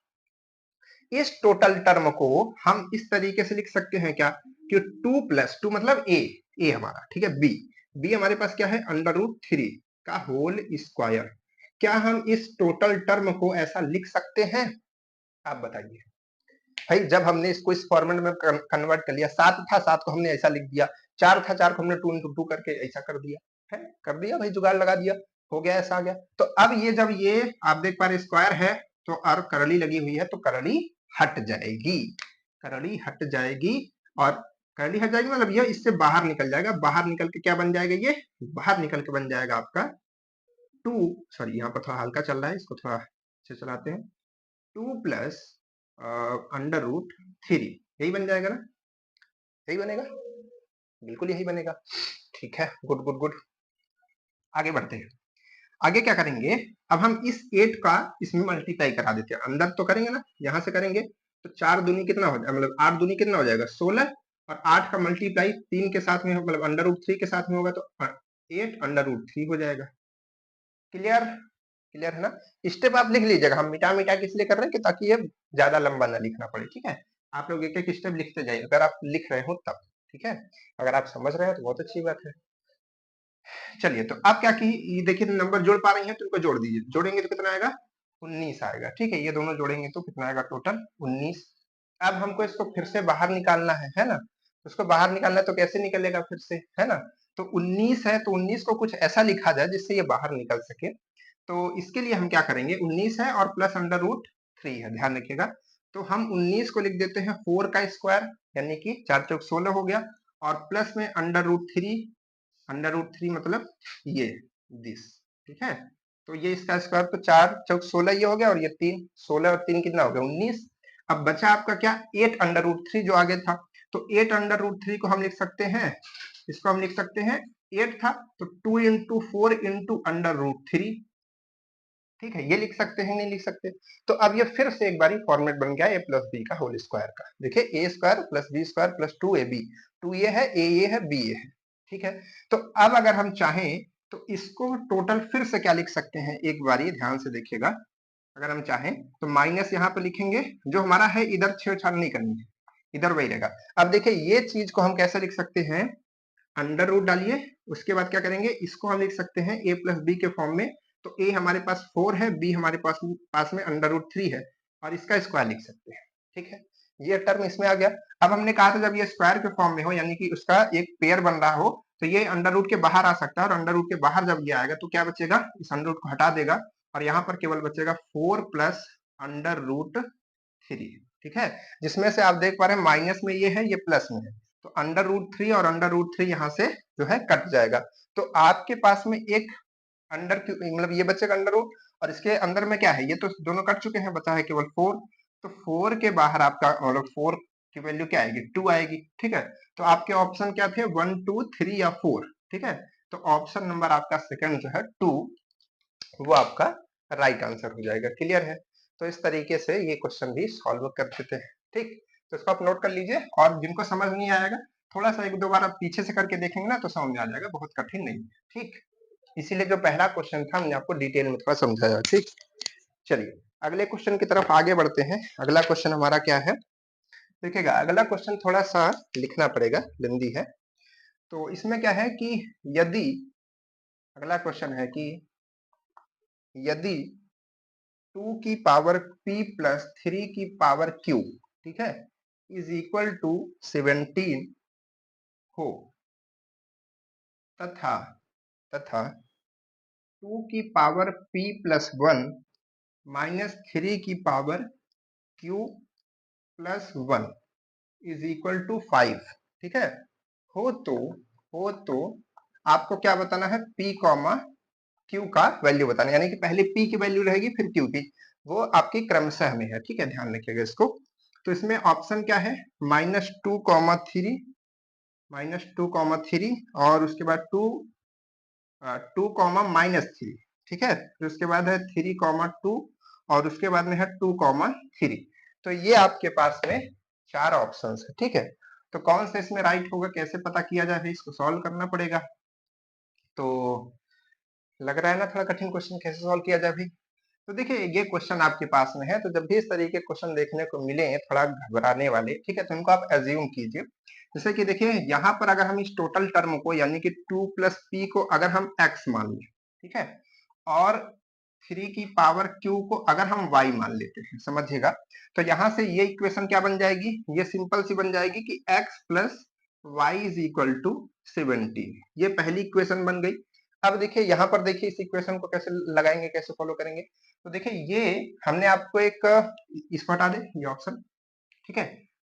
इस टोटल टर्म को हम इस तरीके से लिख सकते हैं क्या कि 2 प्लस 2 मतलब ए हमारा, ठीक है, बी हमारे पास क्या है, अंडर रूट 3 का होल स्क्वायर। क्या हम इस टोटल टर्म को ऐसा लिख सकते हैं, आप बताइए भाई। जब हमने इसको इस फॉर्मेट में कन्वर्ट कर लिया, 7 था, 7 को हमने ऐसा लिख दिया, 4 था, 4 को हमने 2 इंटू 2 करके ऐसा कर दिया है, कर दिया भाई, जुगाड़ लगा दिया, हो गया, ऐसा आ गया। तो अब ये जब ये आप देख पा रहे स्क्वायर है तो और करली लगी हुई है तो करली हट जाएगी, करली हट जाएगी, और करली हट जाएगी मतलब ये इससे बाहर निकल जाएगा, बाहर निकल के क्या बन जाएगा, ये बाहर निकल के बन जाएगा आपका 2, सॉरी यहाँ पर थोड़ा हल्का चल रहा है, इसको थोड़ा अच्छे चलाते हैं, 2 प्लस अंडर रूट 3, यही बन जाएगा ना, यही बनेगा, बिल्कुल यही बनेगा। ठीक है, गुड गुड गुड, आगे बढ़ते हैं। आगे क्या करेंगे, अब हम इस 8 का इसमें मल्टीप्लाई करा देते हैं, अंदर तो करेंगे ना, यहां से करेंगे तो 4 दूनी कितना हो जाएगा, मतलब 8 दूनी कितना हो जाएगा 16, और 8 का मल्टीप्लाई 3 के साथ में, मतलब अंडर रूट 3 के साथ में होगा तो 8 अंडर रूट 3 हो जाएगा। क्लियर, क्लियर है ना? स्टेप आप लिख लीजिएगा, हम मिटा मिटा के इसलिए कर रहे हैं कि ताकि ये ज्यादा लंबा ना लिखना पड़े। ठीक है, आप लोग एक एक स्टेप लिखते जाइए अगर आप लिख रहे हो तब। ठीक है, अगर आप समझ रहे हैं तो बहुत अच्छी बात है। चलिए, तो आप क्या की, ये देखिए नंबर जोड़ पा रही हैं तो इनको जोड़ दीजिए, जोड़ेंगे तो कितना आएगा, 19 आएगा। ठीक है, ये दोनों जोड़ेंगे तो कितना आएगा, टोटल 19। अब हमको इसको फिर से बाहर निकालना है ना, उसको बाहर निकालना है तो कैसे निकलेगा फिर से, है ना? तो 19 है तो 19 को कुछ ऐसा लिखा जाए जिससे ये बाहर निकल सके। तो इसके लिए हम क्या करेंगे, 19 है और प्लस अंडर रूट 3 है, ध्यान रखिएगा। तो हम 19 को लिख देते हैं 4 का स्क्वायर, यानी कि 4 चौक 16 हो गया, और प्लस में अंडर रूट 3, अंडर रूट 3 मतलब ये दिस। ठीक है, तो ये इसका स्क्वायर, तो 4 चौक 16 ये हो गया, और ये 3, 16 और 3 कितना हो गया 19। अब बचा आपका क्या, 8 अंडर रूट 3 जो आगे था, तो 8 अंडर रूट 3 को हम लिख सकते हैं, इसको हम लिख सकते हैं, 8 था तो 2 इंटू 4 इंटू अंडर रूट 3। ठीक है, ये लिख सकते हैं, नहीं लिख सकते? तो अब ये फिर से एक बारी फॉर्मेट बन गया ए प्लस बी का होल स्क्वायर का। देखिए A square plus B square plus 2ab, 2 ये है, ए ये है, बी ये है। ठीक है, तो अब अगर हम चाहें तो इसको टोटल फिर से क्या लिख सकते हैं, एक बारी ध्यान से देखिएगा। अगर हम चाहें तो माइनस यहाँ पे लिखेंगे, जो हमारा है इधर छेड़छाड़ नहीं करनी है, इधर वही रहेगा। अब देखिए ये चीज को हम कैसे लिख सकते हैं, अंडर रूट डालिए, उसके बाद क्या करेंगे, इसको हम लिख सकते हैं ए प्लस बी के फॉर्म में। तो ए हमारे पास 4 है, बी हमारे पास में अंडर रूट 3 है, और इसका स्क्वायर लिख सकते हैं। ठीक है, ये टर्म इसमें आ गया। अब हमने कहा था जब ये स्क्वायर के फॉर्म में हो, यानी कि उसका एक पेयर बन रहा हो, तो ये अंडर रूट के बाहर आ सकता है, और अंडर रूट के बाहर जब ये आएगा तो क्या बचेगा, इस अंडर रूट को हटा देगा, और यहाँ पर केवल बचेगा 4 प्लस अंडर रूट 3। ठीक है, जिसमें से आप देख पा रहे हैं माइनस में ये है, ये प्लस में है, तो अंडर रूट 3 और अंडर रूट 3 यहाँ से जो है कट जाएगा। तो आपके पास में एक अंडर मतलब ये बचेगा अंडर रूट, और इसके अंदर में क्या है, ये तो दोनों कट चुके हैं, बचा है केवल 4। तो 4 के बाहर आपका मतलब 4 की वैल्यू क्या आएगी, 2 आएगी। ठीक है, तो आपके ऑप्शन क्या थे, 1 2 3 या 4। ठीक है, तो ऑप्शन नंबर आपका सेकंड जो है 2, वो आपका राइट आंसर हो जाएगा। क्लियर है? तो इस तरीके से ये क्वेश्चन भी सॉल्व कर देते हैं। ठीक, तो इसको आप नोट कर लीजिए, और जिनको समझ नहीं आएगा थोड़ा सा एक दो बार आप पीछे से करके देखेंगे ना तो समझ में आ जाएगा, बहुत कठिन नहीं। ठीक, इसीलिए जो पहला क्वेश्चन था हमने आपको डिटेल में थोड़ा समझाया। ठीक, चलिए अगले क्वेश्चन की तरफ आगे बढ़ते हैं। अगला क्वेश्चन हमारा क्या है, देखिएगा अगला क्वेश्चन थोड़ा सा लिखना पड़ेगा, लेंदी है। तो इसमें क्या है कि यदि, अगला क्वेश्चन है कि यदि 2 की पावर p प्लस 3 की पावर q, ठीक है, इज इक्वल टू 17 हो, तथा तथा 2 की पावर p प्लस 1 माइनस 3 की power q plus 1 is equal to 5, ठीक है, हो तो आपको क्या बताना है, p कॉमा q का वैल्यू बताना है, यानी कि पहले p की वैल्यू रहेगी फिर q की, वो आपकी क्रमशः में है, ठीक है, ध्यान रखिएगा इसको। तो इसमें ऑप्शन क्या है, -2, -2, और उसके बाद 2, ठीक है, फिर उसके बाद है 3, 2, और उसके बाद में है 2, 3। तो ये आपके पास में 4 ऑप्शंस है, ठीक है। तो कौन सा इसमें राइट होगा, कैसे पता किया जाए, इसको सॉल्व करना पड़ेगा। तो लग रहा है ना थोड़ा कठिन क्वेश्चन, कैसे सॉल्व किया जाए भाई। तो देखिए ये क्वेश्चन आपके पास में है, तो जब भी इस तरीके के क्वेश्चन देखने को मिले थोड़ा घबराने वाले, ठीक है, तो इनको आप एज्यूम कीजिए। जैसे कि देखिए यहाँ पर अगर हम इस टोटल टर्म को यानी कि 2 प्लस पी को अगर हम x मान लें, ठीक है, और 3 की पावर q को अगर हम y मान लेते हैं, समझिएगा, तो यहाँ से ये इक्वेशन क्या बन जाएगी, ये सिंपल सी बन जाएगी कि x plus Y is equal to 17, ये पहली इक्वेशन बन गई। अब देखिए यहाँ पर देखिए इस इक्वेशन को कैसे लगाएंगे, कैसे फॉलो करेंगे। तो देखिए ये हमने आपको एक, इसको हटा दे ये ऑप्शन, ठीक है,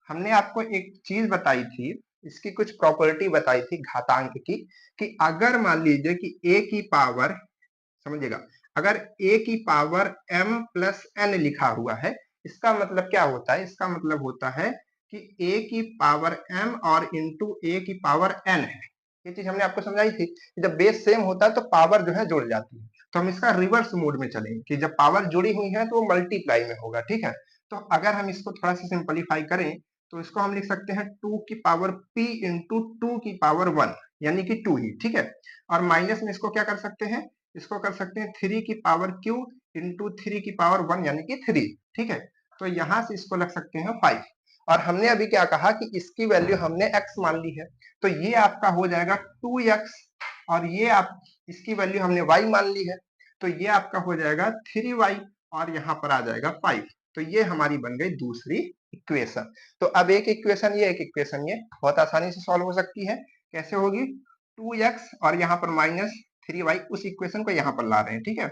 हमने आपको एक चीज बताई थी, इसकी कुछ प्रॉपर्टी बताई थी घातांक की, कि अगर मान लीजिए कि a की पावर, समझिएगा, अगर a की पावर m प्लस n लिखा हुआ है, इसका मतलब क्या होता है, इसका मतलब होता है कि a की पावर m और इंटू a की पावर n है। ये चीज हमने आपको समझाई थी कि जब बेस सेम होता है तो पावर जो है जुड़ जाती है। तो हम इसका रिवर्स मोड में चलेंगे कि जब पावर जुड़ी हुई है तो वो मल्टीप्लाई में होगा, ठीक है। तो अगर हम इसको थोड़ा सा सिंपलीफाई करें तो इसको हम लिख सकते हैं 2 की पावर p इंटू 2 की पावर 1, यानी कि 2 ही, ठीक है। और माइनस में इसको क्या कर सकते हैं, इसको कर सकते हैं 3 की पावर q इंटू 3 की पावर 1, यानी कि 3, ठीक है। तो यहां से इसको लग सकते हैं 5। और हमने अभी क्या कहा कि इसकी वैल्यू हमने x मान ली है, तो ये आपका हो जाएगा 2x, और ये आप इसकी वैल्यू हमने y मान ली है, तो ये आपका हो जाएगा 3y, और यहाँ पर आ जाएगा 5। तो ये हमारी बन गई दूसरी इक्वेशन। तो अब एक इक्वेशन ये, एक इक्वेशन ये बहुत आसानी से सॉल्व हो सकती है। कैसे होगी, 2x और यहाँ पर -3y, उस इक्वेशन को यहाँ पर ला रहे हैं, ठीक है।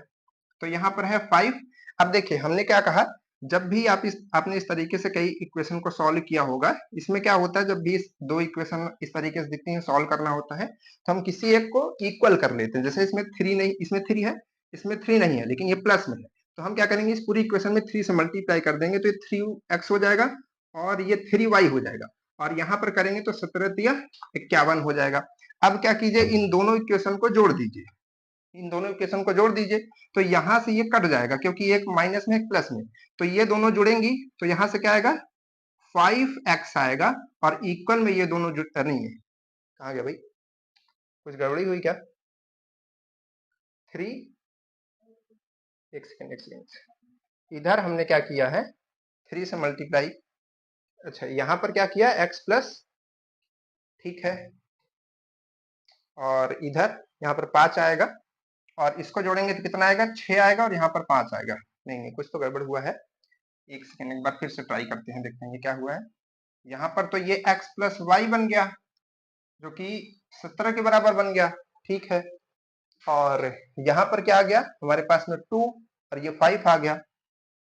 तो यहाँ पर है 5। अब देखिए हमने क्या कहा, जब भी आपने इस तरीके से कई इक्वेशन को सॉल्व किया होगा, इसमें क्या होता है, जब भी दो इक्वेशन इस तरीके से दिखती हैं सॉल्व करना होता है, तो हम किसी एक को इक्वल कर लेते हैं। जैसे इसमें 3 नहीं, इसमें 3 है, इसमें 3 नहीं है, लेकिन ये प्लस में है, तो हम क्या करेंगे, इस पूरी इक्वेशन में 3 से मल्टीप्लाई कर देंगे, तो ये 3x हो जाएगा और ये 3y हो जाएगा, और यहाँ पर करेंगे तो 17×3 = 51 हो जाएगा। अब क्या कीजिए, इन दोनों इक्वेशन को जोड़ दीजिए, इन दोनों इक्वेशन को जोड़ दीजिए, तो यहां से ये कट जाएगा क्योंकि एक माइनस में एक प्लस में, तो ये दोनों जुड़ेंगी, तो यहां से क्या आएगा, 5x आएगा, और इक्वल में ये दोनों जुड़ नहीं है, कहा गया भाई, कुछ गड़बड़ी हुई क्या, 3, एक सेकेंड एक सेकेंड, इधर हमने क्या किया है, 3 से मल्टीप्लाई, अच्छा यहाँ पर क्या किया, x प्लस, ठीक है, और इधर यहाँ पर 5 आएगा, और इसको जोड़ेंगे तो कितना आएगा, 6 आएगा, और यहाँ पर 5 आएगा। नहीं नहीं, कुछ तो गड़बड़ हुआ है, एक सेकेंड, एक बार फिर से ट्राई करते हैं, देखते हैं ये क्या हुआ है। यहाँ पर तो ये x प्लस वाई बन गया, जो कि 17 के बराबर बन गया, ठीक है। और यहाँ पर क्या आ गया, हमारे पास में 2, और ये 5 आ गया।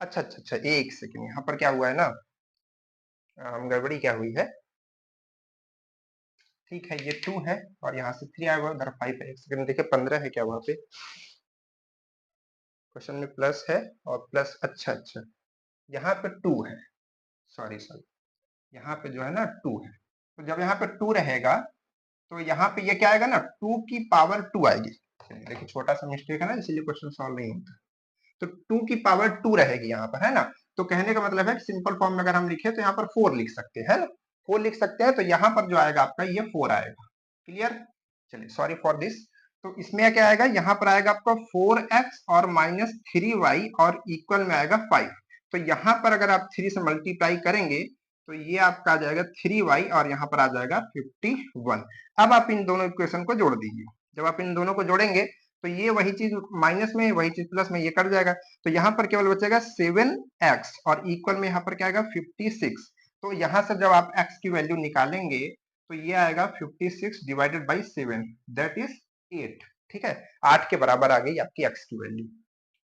अच्छा अच्छा अच्छा, एक सेकेंड, यहाँ पर क्या हुआ है ना, गड़बड़ी क्या हुई है, ठीक है, ये 2 है, और यहाँ से 3 आया हुआ, उधर 5 है। एक सेकेंड देखिए, 15 है क्या वहाँ पे, क्वेश्चन में प्लस है, और प्लस, अच्छा अच्छा, यहाँ पे 2 है, सॉरी सॉरी, यहाँ पे जो है ना 2 है, तो जब यहाँ पे 2 रहेगा तो यहाँ पे ये क्या आएगा ना, 2 की पावर 2 आएगी। देखिए छोटा सा मिस्टेक है ना, इसीलिए क्वेश्चन सॉल्व नहीं होता। तो 2 की पावर 2 रहेगी यहाँ पर, है ना। तो कहने का मतलब है सिंपल फॉर्म में अगर हम लिखे तो यहाँ पर 4 लिख सकते हैं ना, 4 लिख सकते हैं, तो यहाँ पर जो आएगा आपका ये 4 आएगा। क्लियर, चलिए सॉरी फॉर दिस। तो इसमें क्या आएगा, यहाँ पर आएगा आपका 4x और -3y और इक्वल में आएगा 5। तो यहाँ पर अगर आप 3 से मल्टीप्लाई करेंगे तो ये आपका आ जाएगा 3y और यहाँ पर आ जाएगा 51। अब आप इन दोनों इक्वेशन को जोड़ दीजिए। जब आप इन दोनों को जोड़ेंगे तो ये वही चीज माइनस में, वही चीज प्लस में, ये कट जाएगा। तो यहाँ पर केवल बचेगा 7x और इक्वल में यहाँ पर क्या आएगा 56। तो यहाँ से जब आप x की वैल्यू निकालेंगे तो ये आएगा 56 डिवाइडेड बाई 7, दैट इज 8। ठीक है, 8 के बराबर आ गई आपकी x की वैल्यू।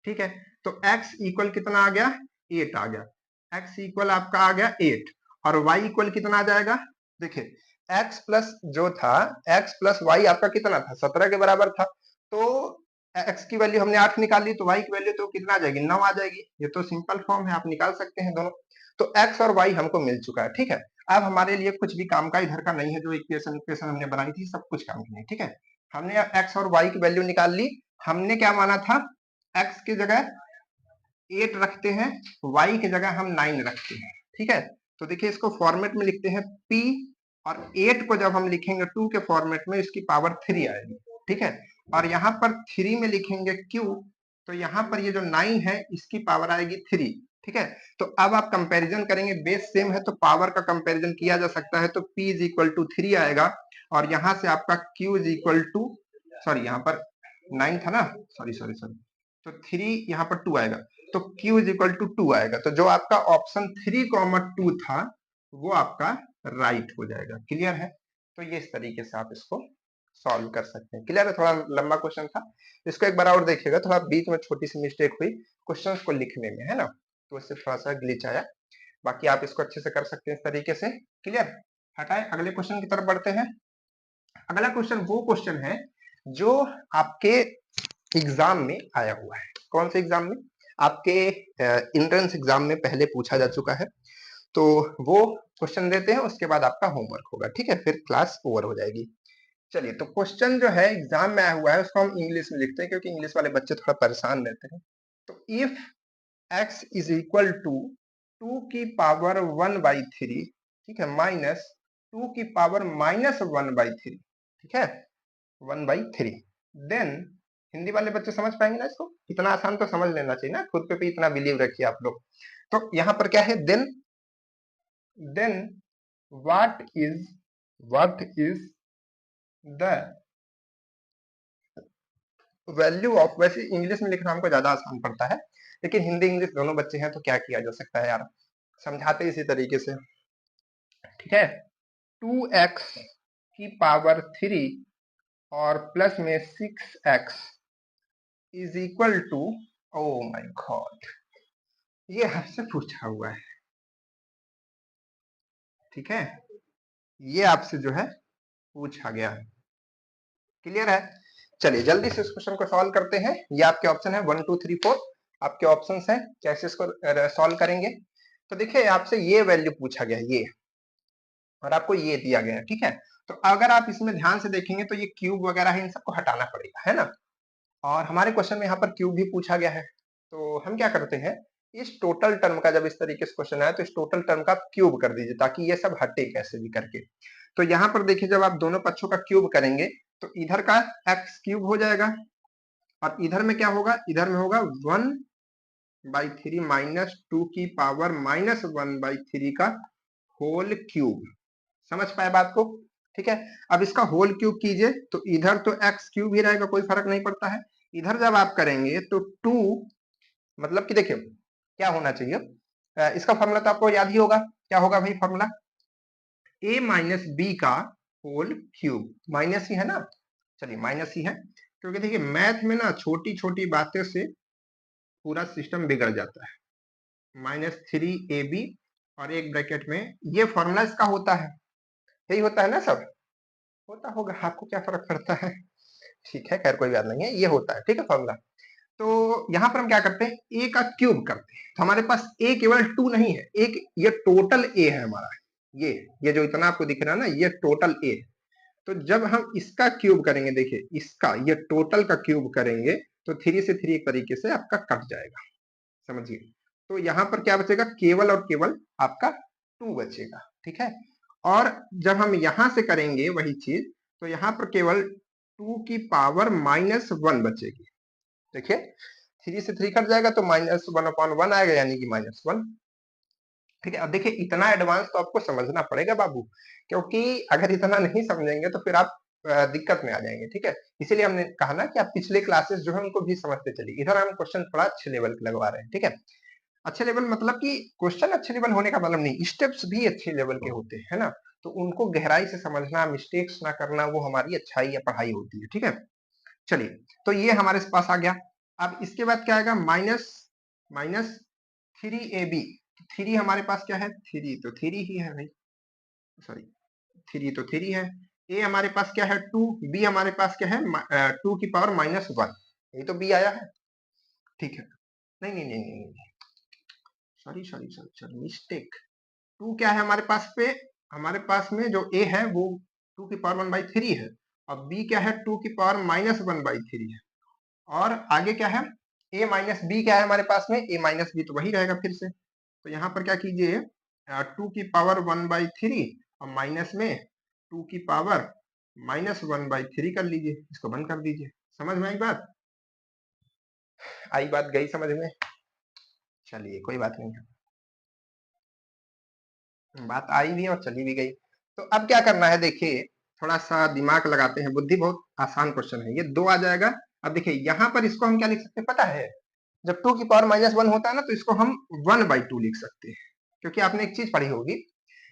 ठीक है, तो x इक्वल कितना आ गया, 8 आ गया। x इक्वल आपका आ गया 8 और y इक्वल कितना आ जाएगा, देखिए x प्लस जो था, x प्लस y आपका कितना था, 17 के बराबर था। तो x की वैल्यू हमने 8 निकाल ली, तो y की वैल्यू तो कितना आ जाएगी, 9 आ जाएगी। ये तो सिंपल फॉर्म है, आप निकाल सकते हैं दोनों। तो x और y हमको मिल चुका है। ठीक है, अब हमारे लिए कुछ भी काम का इधर का नहीं है, जो इक्वेशन हमने बनाई थी सब कुछ काम की नहीं। ठीक है, हमने x और y की वैल्यू निकाल ली। हमने क्या माना था, x की जगह 8 रखते हैं, y की जगह हम 9 रखते हैं। ठीक है, तो देखिए इसको फॉर्मेट में लिखते हैं p और 8 को जब हम लिखेंगे 2 के फॉर्मेट में, इसकी पावर 3 आएगी। ठीक है, और यहाँ पर 3 में लिखेंगे q, तो यहाँ पर ये जो 9 है इसकी पावर आएगी 3। ठीक है, तो अब आप कंपैरिजन करेंगे, बेस सेम है तो पावर का कंपैरिजन किया जा सकता है। तो p इज इक्वल टू 3 आएगा और यहाँ से आपका q is equal to, sorry यहाँ पर 9 था ना, सॉरी सॉरी सॉरी, तो 3 यहाँ पर 2 आएगा, तो q इज इक्वल टू 2 आएगा। तो जो आपका ऑप्शन 3,2 था वो आपका राइट हो जाएगा। क्लियर है, तो ये इस तरीके से आप इसको सॉल्व कर सकते हैं। क्लियर है, थोड़ा लंबा क्वेश्चन था, इसको एक बार और देखिएगा, थोड़ा बीच में छोटी सी मिस्टेक हुई क्वेश्चन को लिखने में, है ना, तो इससे थोड़ा सा ग्लिच आया। बाकी आप इसको अच्छे से कर सकते हैं इस तरीके से। क्लियर, हटाए, अगले क्वेश्चन की तरफ बढ़ते हैं। अगला क्वेश्चन वो क्वेश्चन है जो आपके एग्जाम में आया हुआ है। कौन से एग्जाम में, आपके एंट्रेंस एग्जाम में पहले पूछा जा चुका है। तो वो क्वेश्चन देते हैं, उसके बाद आपका होमवर्क होगा। ठीक है, फिर क्लास ओवर हो जाएगी। चलिए, तो क्वेश्चन जो है एग्जाम में आया हुआ है उसको हम इंग्लिश में लिखते हैं, क्योंकि इंग्लिश वाले बच्चे थोड़ा परेशान रहते हैं। तो if x is equal to 2 की पावर 1/3, ठीक है, माइनस 2 की पावर -1/3, ठीक है, 1/3, देन हिंदी वाले बच्चे समझ पाएंगे ना इसको, इतना आसान तो समझ लेना चाहिए ना, खुद पे भी इतना बिलीव रखिए आप लोग। तो यहाँ पर क्या है, then what is the value of, वैसे इंग्लिश में लिखना हमको ज्यादा आसान पड़ता है, लेकिन हिंदी इंग्लिश दोनों बच्चे हैं तो क्या किया जा सकता है यार, समझाते इसी तरीके से। ठीक है, 2x की पावर 3 और प्लस में 6x is equal to, oh my god, ये आपसे पूछा हुआ है। ठीक है, ये आपसे जो है पूछा गया है। क्लियर है, चलिए जल्दी से इस क्वेश्चन को सॉल्व करते हैं। ये आपके ऑप्शन है 1 2 3 4, आपके ऑप्शंस हैं, कैसे इसको सॉल्व करेंगे। तो देखिए आपसे ये वैल्यू पूछा गया है, ये, और आपको ये दिया गया है। ठीक है, तो अगर आप इसमें ध्यान से देखेंगे तो ये क्यूब वगैरह है, इन सबको हटाना पड़ेगा, है ना। और हमारे क्वेश्चन में यहाँ पर क्यूब भी पूछा गया है, तो हम क्या करते हैं, इस टोटल टर्म का, जब इस तरीके से क्वेश्चन आया तो इस टोटल टर्म का आप क्यूब कर दीजिए, ताकि ये सब हटे कैसे भी करके। तो यहाँ पर देखिए, जब आप दोनों पक्षों का क्यूब करेंगे तो इधर का एक्स क्यूब हो जाएगा और इधर में क्या होगा, इधर में होगा 1/3 माइनस 2 की पावर -1/3 का होल क्यूब। समझ पाए बात को। ठीक है, अब इसका होल क्यूब कीजिए तो इधर तो एक्स क्यूब ही रहेगा, कोई फर्क नहीं पड़ता है। इधर जब आप करेंगे तो 2, मतलब कि देखिए क्या होना चाहिए, इसका फॉर्मूला तो आपको याद ही होगा, क्या होगा भाई फॉर्मूला, a माइनस बी का होल क्यूब, माइनस ही है ना, चलिए माइनस ही है, क्योंकि देखिए मैथ में ना छोटी छोटी बातें से पूरा सिस्टम बिगड़ जाता है। -3ab और एक ब्रैकेट में, ये फॉर्मूला इसका होता है, यही होता है ना सब, होता होगा, आपको क्या फर्क पड़ता है। ठीक है, खैर कोई बात नहीं है, ये होता है। ठीक है फॉर्मूला, तो यहाँ पर हम क्या करते हैं, a का क्यूब करते हैं। तो हमारे पास a केवल 2 नहीं है, एक ये टोटल a है हमारा, ये जो इतना आपको दिख रहा है ना, ये टोटल a है। तो जब हम इसका क्यूब करेंगे, देखिए इसका, ये टोटल का क्यूब करेंगे तो 3 से 3 एक तरीके से आपका कट जाएगा, समझिए। तो यहाँ पर क्या बचेगा, केवल और केवल आपका 2 बचेगा। ठीक है, और जब हम यहाँ से करेंगे वही चीज, तो यहाँ पर केवल 2 की पावर -1 बचेगी। देखिए 3 से 3 कट जाएगा तो -1/1 आएगा, यानी कि -1। ठीक है, अब देखिए इतना एडवांस तो आपको समझना पड़ेगा बाबू, क्योंकि अगर इतना नहीं समझेंगे तो फिर आप दिक्कत में आ जाएंगे। ठीक है, इसीलिए हमने कहा ना कि आप पिछले क्लासेस जो है उनको भी समझते चलिए। इधर हम क्वेश्चन थोड़ा अच्छे लेवल के लगवा रहे हैं। ठीक है, अच्छे लेवल मतलब कि क्वेश्चन अच्छे लेवल होने का मतलब नहीं, स्टेप्स भी अच्छे लेवल के होते हैं ना, तो उनको गहराई से समझना, मिस्टेक्स ना करना, वो हमारी अच्छाई या पढ़ाई होती है। ठीक है, चलिए तो ये हमारे पास आ गया। अब इसके बाद क्या आएगा, माइनस 3ab। 3 हमारे पास क्या है, 3 तो 3 ही है भाई, सॉरी 3 तो 3 है। ए हमारे पास क्या है 2, बी हमारे पास क्या है 2 की पावर -1, ये तो बी आया है। ठीक है, नहीं नहीं नहीं नहीं, sorry sorry sorry sorry, mistake. 2 क्या है हमारे पास पे, हमारे पास में जो ए है वो 2 की पावर 1/3 है, और बी क्या है 2 की पावर -1/3 है, और आगे क्या है a माइनस बी क्या है हमारे पास में, a माइनस बी तो वही रहेगा फिर से। तो यहाँ पर क्या कीजिए 2 की पावर 1/3 और माइनस में 2 की पावर -1/3 कर लीजिए, इसको बंद कर दीजिए। समझ में आई बात, आई बात गई समझ में, चलिए कोई बात नहीं है, बात आई भी और चली भी गई। तो अब क्या करना है, देखिए थोड़ा सा दिमाग लगाते हैं, बुद्धि, बहुत आसान क्वेश्चन है ये, 2 आ जाएगा। अब देखिए यहाँ पर इसको हम क्या लिख सकते हैं पता है, जब 2 की पावर -1 होता है ना तो इसको हम 1/2 लिख सकते हैं, क्योंकि आपने एक चीज पढ़ी होगी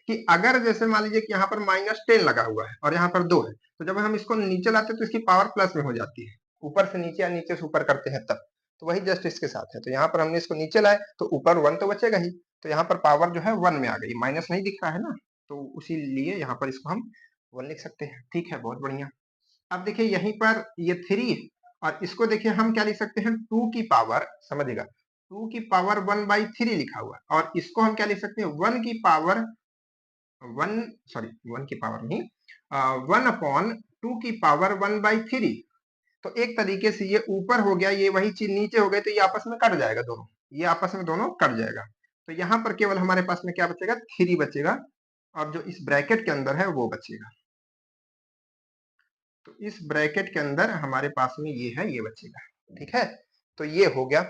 कि अगर जैसे मान लीजिए कि यहाँ पर -10 लगा हुआ है और यहाँ पर 2 है, तो जब हम इसको नीचे लाते हैं तो इसकी पावर प्लस में हो जाती है, ऊपर से नीचे या नीचे से ऊपर करते हैं तब। तो वही जस्ट इसके साथ है, तो यहाँ पर हमने इसको नीचे लाए तो ऊपर 1 तो बचेगा ही, तो यहाँ पर पावर जो है 1 में आ गई, माइनस नहीं दिख रहा है ना, तो उसी लिए यहाँ पर इसको हम 1 लिख सकते हैं। ठीक है, बहुत बढ़िया। अब देखिए यहीं पर ये 3 और इसको देखिए हम क्या लिख सकते हैं 2 की पावर, समझिएगा 2 की पावर 1/3 लिखा हुआ है, और इसको हम क्या लिख सकते हैं 1 की पावर 1, सॉरी 1 की पावर नहीं, 1/2 की पावर 1/3। तो एक तरीके से ये ऊपर हो गया, ये वही चीज नीचे हो गई, तो ये आपस में कट जाएगा दोनों, ये आपस में दोनों कट जाएगा। तो यहाँ पर केवल हमारे पास में क्या बचेगा 3 बचेगा, और जो इस ब्रैकेट के अंदर है वो बचेगा। तो इस ब्रैकेट के अंदर हमारे पास में ये है, ये बचेगा। ठीक है, तो ये हो गया।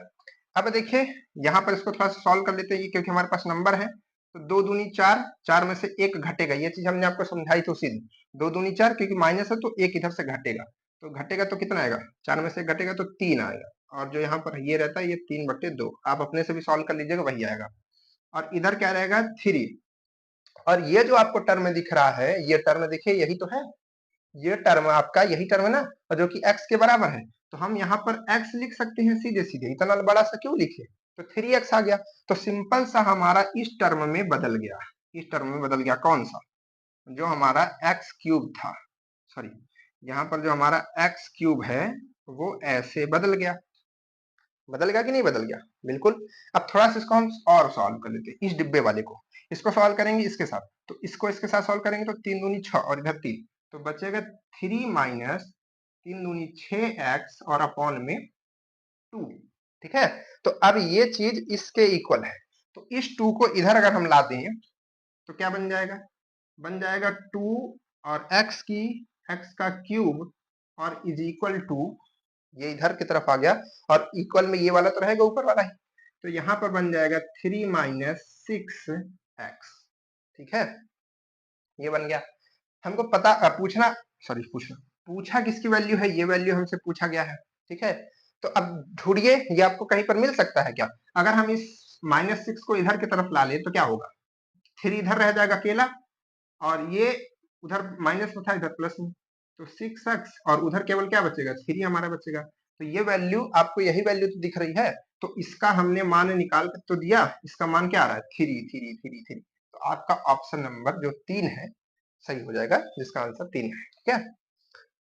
अब देखिए यहाँ पर इसको थोड़ा सा सॉल्व कर लेते हैं, क्योंकि हमारे पास नंबर है, तो 2 दूनी 4, 4 में से 1 घटेगा, ये चीज हमने आपको समझाई थी उसी दिन। 2 दूनी 4, क्योंकि माइनस है तो 1 इधर से घटेगा, तो घटेगा तो कितना आएगा, 4 में से 1 घटेगा तो 3 आएगा, और जो यहाँ पर ये रहता है ये 3/2, आप अपने से भी सॉल्व कर लीजिएगा, वही आएगा। और इधर क्या रहेगा 3, और ये जो आपको टर्म दिख रहा है, ये टर्म देखिए यही तो है, ये टर्म आपका यही टर्म है ना, और जो कि x के बराबर है, तो हम यहाँ पर x लिख सकते हैं सीधे सीधे, इतना बड़ा सा क्यों लिखे, तो 3x आ गया। तो सिंपल सा हमारा इस टर्म में बदल गया, इस टर्म में बदल गया, कौन सा, जो हमारा एक्स क्यूब था, सॉरी यहाँ पर जो हमारा एक्स क्यूब है वो ऐसे बदल गया, बदल गया कि नहीं बदल गया, बिल्कुल। अब थोड़ा सा इसको हम और सॉल्व कर लेते हैं, इस डिब्बे वाले को, इसको सॉल्व करेंगे इसके साथ, तो इसको इसके साथ सॉल्व करेंगे तो 3 दूनी 6 और इधर 3, तो बचेगा 3 माइनस 3 दूनी 6x और अपॉन में 2। ठीक है, तो अब ये चीज इसके इक्वल है, तो इस 2 को इधर अगर हम ला दें तो क्या बन जाएगा, बन जाएगा 2 और x का क्यूब और इज इक्वल टू, ये इधर की तरफ आ गया, और इक्वल में ये वाला तो रहेगा ऊपर वाला ही, तो यहाँ पर बन जाएगा 3 माइनस 6x। ठीक है, ये बन गया। हमको पता पूछना, सॉरी पूछा किसकी वैल्यू है, ये वैल्यू हमसे पूछा गया है। ठीक है, तो अब ढूंढिए, ये आपको कहीं पर मिल सकता है क्या, अगर हम इस -6 को इधर की तरफ ला ले तो क्या होगा, 3 इधर रह जाएगा अकेला, और ये उधर माइनस में था इधर प्लस में, तो 6x, और उधर केवल क्या बचेगा 3 हमारा बचेगा। तो ये वैल्यू आपको, यही वैल्यू तो दिख रही है, तो इसका हमने मान निकाल कर तो दिया, इसका मान क्या आ रहा है 3। तो आपका ऑप्शन नंबर जो 3 है सही हो जाएगा, जिसका आंसर 3 है। ठीक है,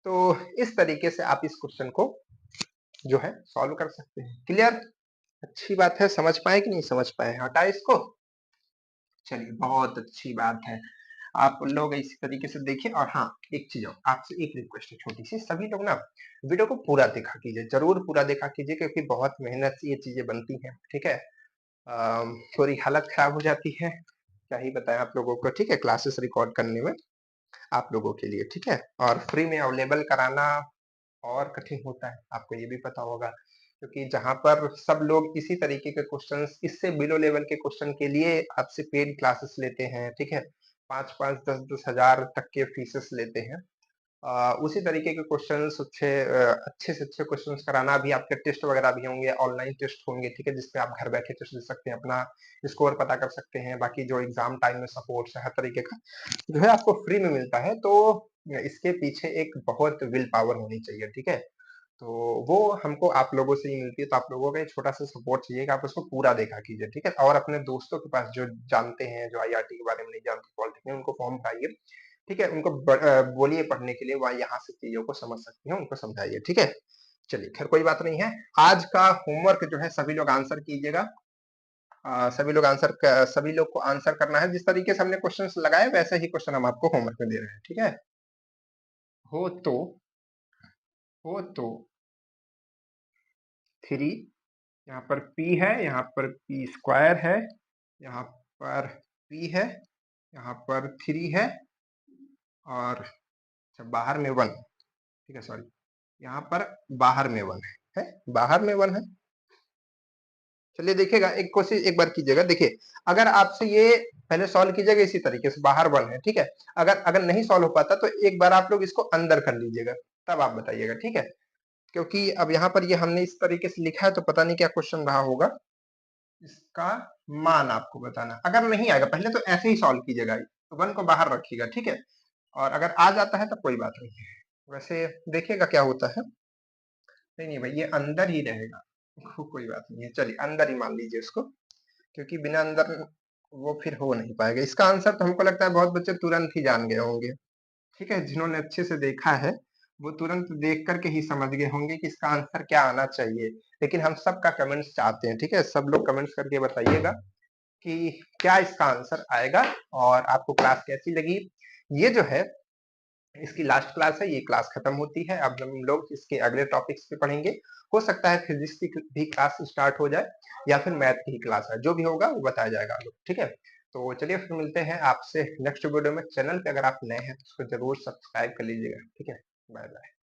तो इस तरीके से आप इस क्वेश्चन को जो है सॉल्व कर सकते हैं। क्लियर, अच्छी बात है, समझ पाए कि नहीं समझ पाए, हटा इसको, चलिए बहुत अच्छी बात है। आप लोग इसी तरीके से देखिए, और हाँ एक चीज और, आपसे एक रिक्वेस्ट है छोटी सी, सभी लोग ना वीडियो को पूरा देखा कीजिए, जरूर पूरा देखा कीजिए, क्योंकि बहुत मेहनत से ये चीजें बनती हैं। ठीक है, थोड़ी हालत खराब हो जाती है, क्या ही बताएं आप लोगों को, ठीक है, क्लासेस रिकॉर्ड करने में। आप लोगों के लिए, ठीक है? और फ्री में अवेलेबल कराना और कठिन होता है, आपको ये भी पता होगा, क्योंकि जहाँ पर सब लोग इसी तरीके के क्वेश्चंस, इससे बिलो लेवल के क्वेश्चन के लिए आपसे पेड क्लासेस लेते हैं, ठीक है? 5-5, 10-10 हज़ार तक के फीसेस लेते हैं। उसी तरीके के क्वेश्चंस अच्छे से अच्छे क्वेश्चंस कराना, भी आपके टेस्ट वगैरह भी होंगे, ऑनलाइन टेस्ट होंगे, ठीक है? जिसपे आप घर बैठे टेस्ट दे सकते हैं, अपना स्कोर पता कर सकते हैं, बाकी जो एग्जाम टाइम में सपोर्ट्स है, हर तरीके का जो है आपको फ्री में मिलता है। तो इसके पीछे एक बहुत विल पावर होनी चाहिए, ठीक है? तो वो हमको आप लोगों से ही मिलती है, तो आप लोगों का एक छोटा-सा सपोर्ट चाहिए कि आप उसको पूरा देखा कीजिए, ठीक है? और अपने दोस्तों के पास जो जानते हैं, जो आईआरटी के बारे में नहीं जानते, पॉलिटेक्निक, उनको फॉर्म कराइए, ठीक है? उनको बोलिए पढ़ने के लिए, वह यहाँ से चीज़ों को समझ सकते हैं, उनको समझाइए, ठीक है? चलिए, खैर कोई बात नहीं है। आज का होमवर्क जो है सभी लोग आंसर कीजिएगा। सभी लोग को आंसर करना है। जिस तरीके से हमने क्वेश्चंस लगाए, वैसे ही क्वेश्चन हम आपको होमवर्क में दे रहे हैं, ठीक है? हो तो हो तो 3, यहाँ पर p है, यहाँ पर p स्क्वायर है, यहाँ पर p है, यहाँ पर 3 है, और अच्छा बाहर में 1, ठीक है, सॉरी, यहाँ पर बाहर में 1 है, बाहर में 1 है। चलिए देखिएगा, एक कोशिश एक बार कीजिएगा, देखिए अगर आपसे ये पहले सॉल्व कीजिएगा इसी तरीके से, बाहर 1 है, ठीक है? अगर अगर नहीं सॉल्व हो पाता तो एक बार आप लोग इसको अंदर कर लीजिएगा, तब आप बताइएगा, ठीक है? क्योंकि अब यहाँ पर ये हमने इस तरीके से लिखा है, तो पता नहीं क्या क्वेश्चन रहा होगा। इसका मान आपको बताना, अगर नहीं आएगा पहले तो ऐसे ही सॉल्व कीजिएगा, तो 1 को बाहर रखिएगा, ठीक है? और अगर आ जाता है तो कोई बात नहीं है, वैसे देखिएगा क्या होता है। नहीं भाई, ये अंदर ही रहेगा, कोई बात नहीं है, चलिए अंदर ही मान लीजिए इसको, क्योंकि बिना अंदर वो फिर हो नहीं पाएगा। इसका आंसर तो हमको लगता है बहुत बच्चे तुरंत ही जान गए होंगे, ठीक है? जिन्होंने अच्छे से देखा है, वो तुरंत देख करके ही समझ गए होंगे कि इसका आंसर क्या आना चाहिए। लेकिन हम सबका कमेंट्स चाहते हैं, ठीक है? सब लोग कमेंट्स करके बताइएगा कि क्या इसका आंसर आएगा, और आपको क्लास कैसी लगी। ये जो है इसकी लास्ट क्लास है, ये क्लास खत्म होती है, अब हम लोग इसके अगले टॉपिक्स पे पढ़ेंगे। हो सकता है फिजिक्स की भी क्लास स्टार्ट हो जाए, या फिर मैथ की ही क्लास है, जो भी होगा वो बताया जाएगा आप लोग, ठीक है? तो चलिए फिर मिलते हैं आपसे नेक्स्ट वीडियो में। चैनल पे अगर आप नए हैं तो उसको जरूर सब्सक्राइब कर लीजिएगा, ठीक है? Bye bye.